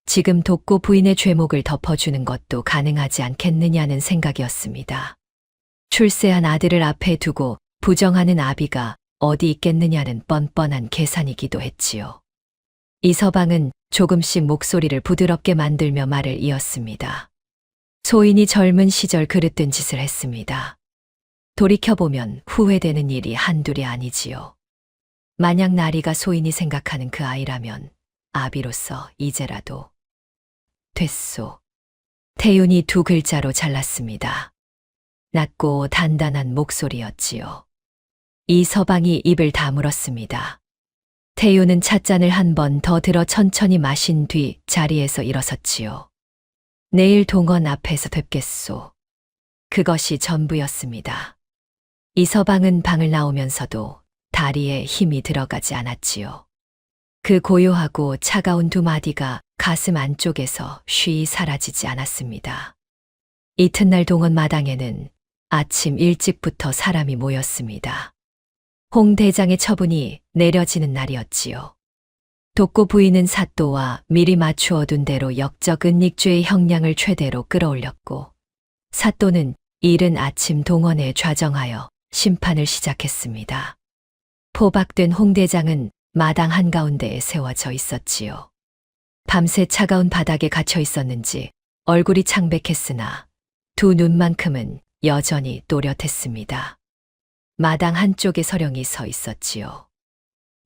지금 독고 부인의 죄목을 덮어주는 것도 가능하지 않겠느냐는 생각이었습니다. 출세한 아들을 앞에 두고 부정하는 아비가 어디 있겠느냐는 뻔뻔한 계산이기도 했지요. 이서방은 조금씩 목소리를 부드럽게 만들며 말을 이었습니다. 소인이 젊은 시절 그릇된 짓을 했습니다. 돌이켜보면 후회되는 일이 한둘이 아니지요. 만약 나리가 소인이 생각하는 그 아이라면 아비로서 이제라도 됐소. 태윤이 두 글자로 잘랐습니다. 낮고 단단한 목소리였지요. 이서방이 입을 다물었습니다. 태윤은 찻잔을 한 번 더 들어 천천히 마신 뒤 자리에서 일어섰지요. 내일 동원 앞에서 뵙겠소. 그것이 전부였습니다. 이서방은 방을 나오면서도 다리에 힘이 들어가지 않았지요. 그 고요하고 차가운 두 마디가 가슴 안쪽에서 쉬이 사라지지 않았습니다. 이튿날 동원 마당에는 아침 일찍부터 사람이 모였습니다. 홍 대장의 처분이 내려지는 날이었지요. 독고 부인은 사또와 미리 맞추어둔 대로 역적 은닉죄의 형량을 최대로 끌어올렸고, 사또는 이른 아침 동원에 좌정하여 심판을 시작했습니다. 포박된 홍 대장은 마당 한가운데에 세워져 있었지요. 밤새 차가운 바닥에 갇혀 있었는지 얼굴이 창백했으나 두 눈만큼은 여전히 또렷했습니다. 마당 한쪽에 서령이 서 있었지요.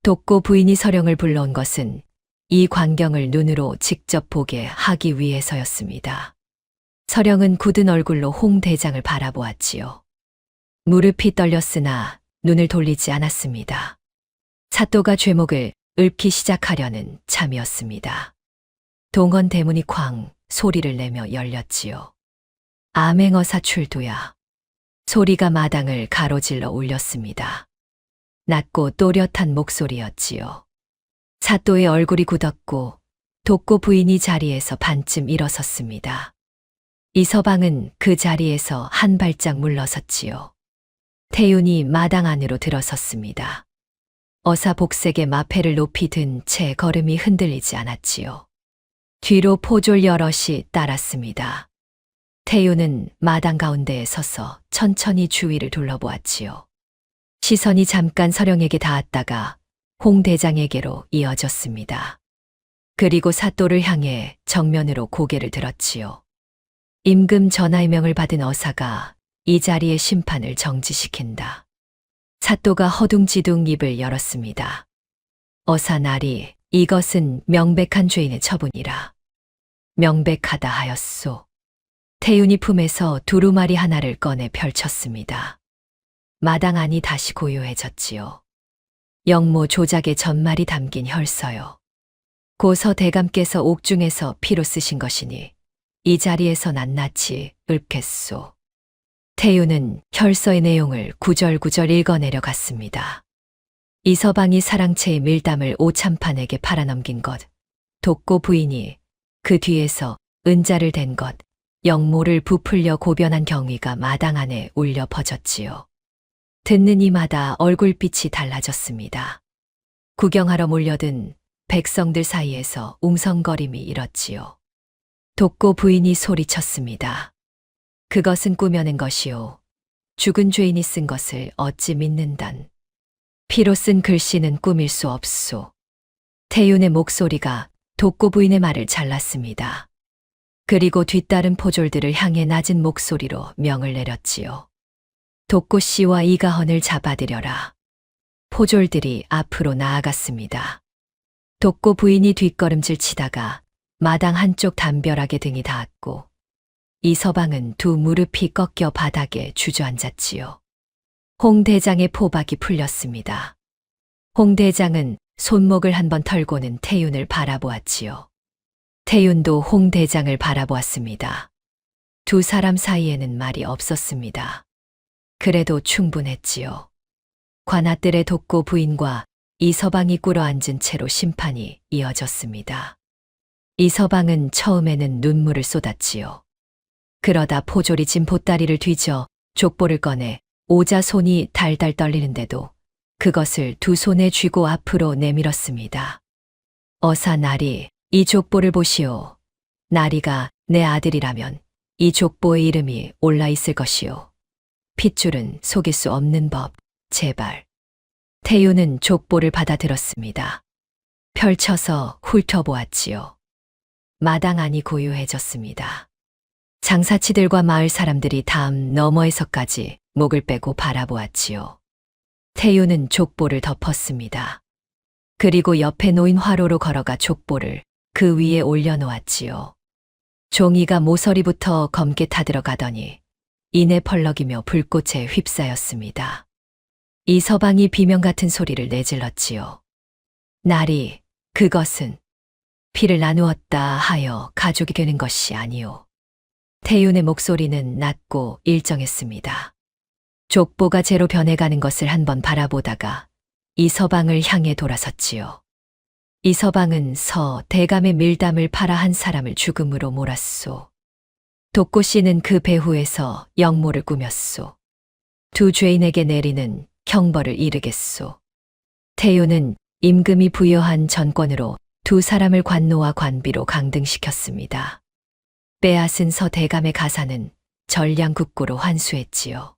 독고 부인이 서령을 불러온 것은 이 광경을 눈으로 직접 보게 하기 위해서였습니다. 서령은 굳은 얼굴로 홍 대장을 바라보았지요. 무릎이 떨렸으나 눈을 돌리지 않았습니다. 사또가 죄목을 읊기 시작하려는 참이었습니다. 동원 대문이 쾅 소리를 내며 열렸지요. 암행어사 출두야. 소리가 마당을 가로질러 울렸습니다. 낮고 또렷한 목소리였지요. 사또의 얼굴이 굳었고 독고 부인이 자리에서 반쯤 일어섰습니다. 이서방은 그 자리에서 한 발짝 물러섰지요. 태윤이 마당 안으로 들어섰습니다. 어사 복색의 마패를 높이 든 채 걸음이 흔들리지 않았지요. 뒤로 포졸 여럿이 따랐습니다. 태윤은 마당 가운데에 서서 천천히 주위를 둘러보았지요. 시선이 잠깐 서령에게 닿았다가 홍 대장에게로 이어졌습니다. 그리고 사또를 향해 정면으로 고개를 들었지요. 임금 전하의 명을 받은 어사가 이 자리에 심판을 정지시킨다. 사또가 허둥지둥 입을 열었습니다. 어사 나리, 이것은 명백한 죄인의 처분이라. 명백하다 하였소. 태윤이 품에서 두루마리 하나를 꺼내 펼쳤습니다. 마당 안이 다시 고요해졌지요. 영모 조작의 전말이 담긴 혈서요. 고서 대감께서 옥중에서 피로 쓰신 것이니 이 자리에서 낱낱이 읊겠소. 태윤은 혈서의 내용을 구절구절 읽어내려 갔습니다. 이서방이 사랑채의 밀담을 오참판에게 팔아넘긴 것, 독고 부인이 그 뒤에서 은자를 댄 것, 영모를 부풀려 고변한 경위가 마당 안에 울려 퍼졌지요. 듣는 이마다 얼굴빛이 달라졌습니다. 구경하러 몰려든 백성들 사이에서 웅성거림이 일었지요. 독고 부인이 소리쳤습니다. 그것은 꾸며낸 것이요. 죽은 죄인이 쓴 것을 어찌 믿는단. 피로 쓴 글씨는 꾸밀 수 없소. 태윤의 목소리가 독고 부인의 말을 잘랐습니다. 그리고 뒤따른 포졸들을 향해 낮은 목소리로 명을 내렸지요. 독고 씨와 이가헌을 잡아들여라. 포졸들이 앞으로 나아갔습니다. 독고 부인이 뒷걸음질 치다가 마당 한쪽 담벼락에 등이 닿았고 이서방은 두 무릎이 꺾여 바닥에 주저앉았지요. 홍 대장의 포박이 풀렸습니다. 홍 대장은 손목을 한번 털고는 태윤을 바라보았지요. 태윤도 홍 대장을 바라보았습니다. 두 사람 사이에는 말이 없었습니다. 그래도 충분했지요. 관아들의 독고 부인과 이서방이 꿇어앉은 채로 심판이 이어졌습니다. 이서방은 처음에는 눈물을 쏟았지요. 그러다 포졸이 진 보따리를 뒤져 족보를 꺼내 오자 손이 달달 떨리는데도 그것을 두 손에 쥐고 앞으로 내밀었습니다. 어사 나리, 이 족보를 보시오. 나리가 내 아들이라면 이 족보의 이름이 올라 있을 것이오. 핏줄은 속일 수 없는 법, 제발. 태유는 족보를 받아들었습니다. 펼쳐서 훑어보았지요. 마당 안이 고요해졌습니다. 장사치들과 마을 사람들이 담 너머에서까지 목을 빼고 바라보았지요. 태유는 족보를 덮었습니다. 그리고 옆에 놓인 화로로 걸어가 족보를 그 위에 올려놓았지요. 종이가 모서리부터 검게 타들어가더니 이내 펄럭이며 불꽃에 휩싸였습니다. 이 서방이 비명 같은 소리를 내질렀지요. 나리, 그것은 피를 나누었다 하여 가족이 되는 것이 아니오. 태윤의 목소리는 낮고 일정했습니다. 족보가 재로 변해가는 것을 한번 바라보다가 이 서방을 향해 돌아섰지요. 이 서방은 서 대감의 밀담을 팔아 한 사람을 죽음으로 몰았소. 독고 씨는 그 배후에서 역모를 꾸몄소. 두 죄인에게 내리는 형벌을 이르겠소. 태유는 임금이 부여한 전권으로 두 사람을 관노와 관비로 강등시켰습니다. 빼앗은 서 대감의 가사는 전량국고로 환수했지요.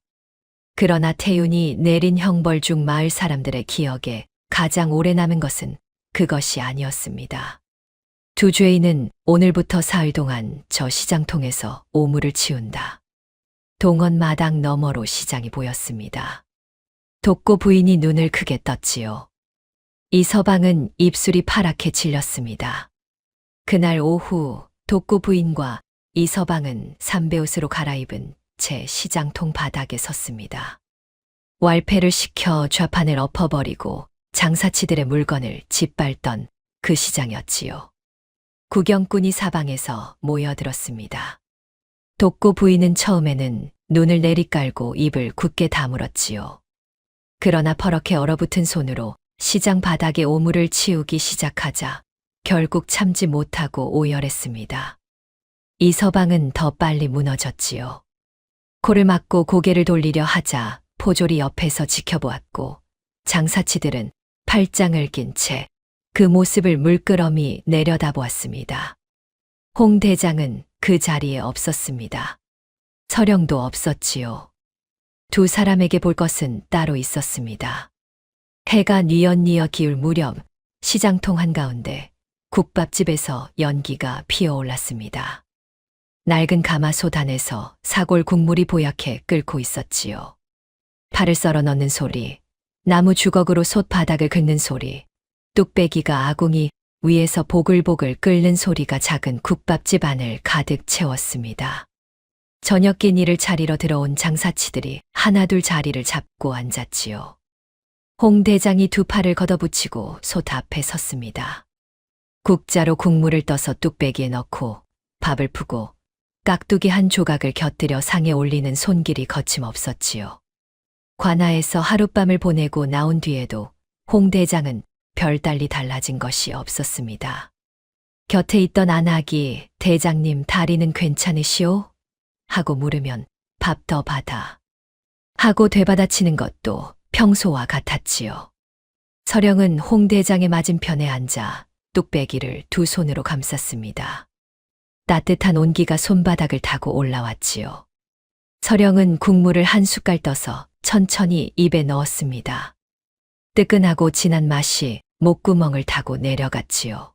그러나 태윤이 내린 형벌 중 마을 사람들의 기억에 가장 오래 남은 것은 그것이 아니었습니다. 두 죄인은 오늘부터 사흘 동안 저 시장통에서 오물을 치운다. 동원 마당 너머로 시장이 보였습니다. 독고 부인이 눈을 크게 떴지요. 이 서방은 입술이 파랗게 질렸습니다. 그날 오후 독고 부인과 이 서방은 삼배옷으로 갈아입은 채 시장통 바닥에 섰습니다. 왈패를 시켜 좌판을 엎어버리고 장사치들의 물건을 짓밟던 그 시장이었지요. 구경꾼이 사방에서 모여들었습니다. 독고 부인은 처음에는 눈을 내리깔고 입을 굳게 다물었지요. 그러나 퍼렇게 얼어붙은 손으로 시장 바닥에 오물을 치우기 시작하자 결국 참지 못하고 오열했습니다. 이 서방은 더 빨리 무너졌지요. 코를 막고 고개를 돌리려 하자 포졸이 옆에서 지켜보았고 장사치들은 팔짱을 낀 채 그 모습을 물끄러미 내려다보았습니다. 홍 대장은 그 자리에 없었습니다. 서령도 없었지요. 두 사람에게 볼 것은 따로 있었습니다. 해가 뉘엿뉘엿 기울 무렵 시장통 한가운데 국밥집에서 연기가 피어올랐습니다. 낡은 가마솥 안에서 사골 국물이 보얗게 끓고 있었지요. 파를 썰어 넣는 소리, 나무 주걱으로 솥 바닥을 긁는 소리, 뚝배기가 아궁이 위에서 보글보글 끓는 소리가 작은 국밥집 안을 가득 채웠습니다. 저녁 끼니를 차리러 들어온 장사치들이 하나둘 자리를 잡고 앉았지요. 홍 대장이 두 팔을 걷어붙이고 솥 앞에 섰습니다. 국자로 국물을 떠서 뚝배기에 넣고 밥을 푸고 깍두기 한 조각을 곁들여 상에 올리는 손길이 거침없었지요. 관아에서 하룻밤을 보내고 나온 뒤에도 홍 대장은 별달리 달라진 것이 없었습니다. 곁에 있던 안학이 대장님 다리는 괜찮으시오? 하고 물으면 밥 더 받아. 하고 되받아치는 것도 평소와 같았지요. 서령은 홍 대장의 맞은편에 앉아 뚝배기를 두 손으로 감쌌습니다. 따뜻한 온기가 손바닥을 타고 올라왔지요. 서령은 국물을 한 숟갈 떠서 천천히 입에 넣었습니다. 뜨끈하고 진한 맛이 목구멍을 타고 내려갔지요.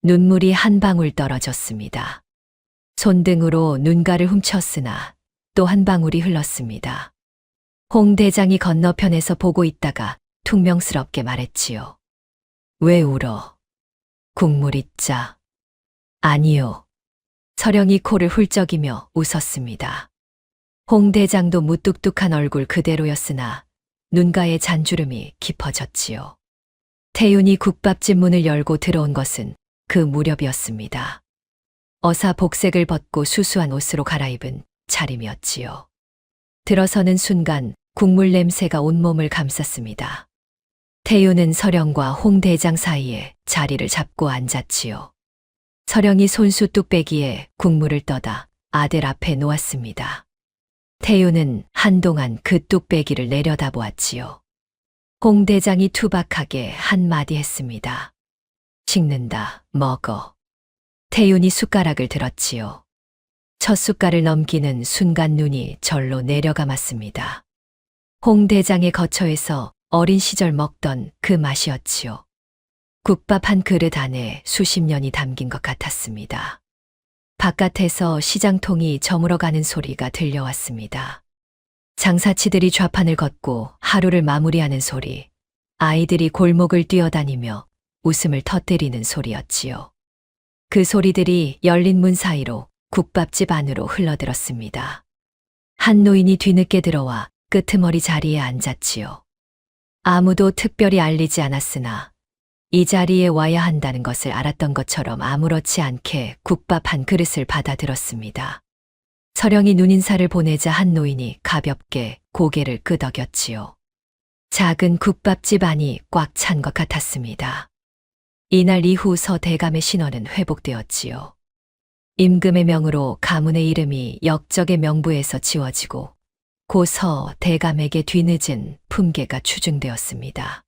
눈물이 한 방울 떨어졌습니다. 손등으로 눈가를 훔쳤으나 또 한 방울이 흘렀습니다. 홍 대장이 건너편에서 보고 있다가 퉁명스럽게 말했지요. 왜 울어? 국물 있자. 아니요. 서령이 코를 훌쩍이며 웃었습니다. 홍 대장도 무뚝뚝한 얼굴 그대로였으나 눈가에 잔주름이 깊어졌지요. 태윤이 국밥집 문을 열고 들어온 것은 그 무렵이었습니다. 어사 복색을 벗고 수수한 옷으로 갈아입은 차림이었지요. 들어서는 순간 국물 냄새가 온몸을 감쌌습니다. 태윤은 서령과 홍 대장 사이에 자리를 잡고 앉았지요. 서령이 손수 뚝배기에 국물을 떠다 아들 앞에 놓았습니다. 태윤은 한동안 그 뚝배기를 내려다보았지요. 홍 대장이 투박하게 한마디 했습니다. 식는다, 먹어. 태윤이 숟가락을 들었지요. 첫 숟갈을 넘기는 순간 눈이 절로 내려감았습니다. 홍 대장의 거처에서 어린 시절 먹던 그 맛이었지요. 국밥 한 그릇 안에 수십 년이 담긴 것 같았습니다. 바깥에서 시장통이 저물어가는 소리가 들려왔습니다. 장사치들이 좌판을 걷고 하루를 마무리하는 소리, 아이들이 골목을 뛰어다니며 웃음을 터뜨리는 소리였지요. 그 소리들이 열린 문 사이로 국밥집 안으로 흘러들었습니다. 한 노인이 뒤늦게 들어와 끄트머리 자리에 앉았지요. 아무도 특별히 알리지 않았으나 이 자리에 와야 한다는 것을 알았던 것처럼 아무렇지 않게 국밥 한 그릇을 받아들었습니다. 서령이 눈인사를 보내자 한 노인이 가볍게 고개를 끄덕였지요. 작은 국밥집 안이 꽉 찬 것 같았습니다. 이날 이후 서 대감의 신원은 회복되었지요. 임금의 명으로 가문의 이름이 역적의 명부에서 지워지고 고 서 대감에게 뒤늦은 품계가 추증되었습니다.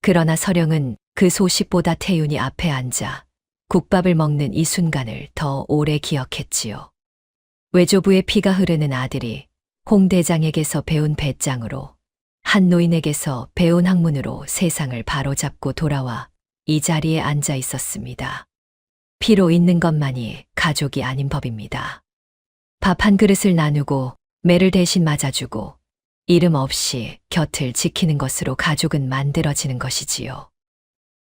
그러나 서령은 그 소식보다 태윤이 앞에 앉아 국밥을 먹는 이 순간을 더 오래 기억했지요. 외조부의 피가 흐르는 아들이 홍 대장에게서 배운 배짱으로 한 노인에게서 배운 학문으로 세상을 바로잡고 돌아와 이 자리에 앉아 있었습니다. 피로 있는 것만이 가족이 아닌 법입니다. 밥 한 그릇을 나누고 매를 대신 맞아주고 이름 없이 곁을 지키는 것으로 가족은 만들어지는 것이지요.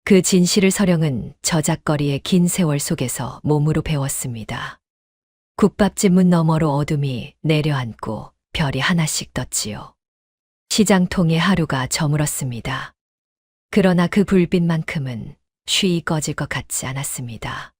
그 진실을 서령은 저작거리의 긴 세월 속에서 몸으로 배웠습니다. 국밥집 문 너머로 어둠이 내려앉고 별이 하나씩 떴지요. 시장통의 하루가 저물었습니다. 그러나 그 불빛만큼은 쉬이 꺼질 것 같지 않았습니다.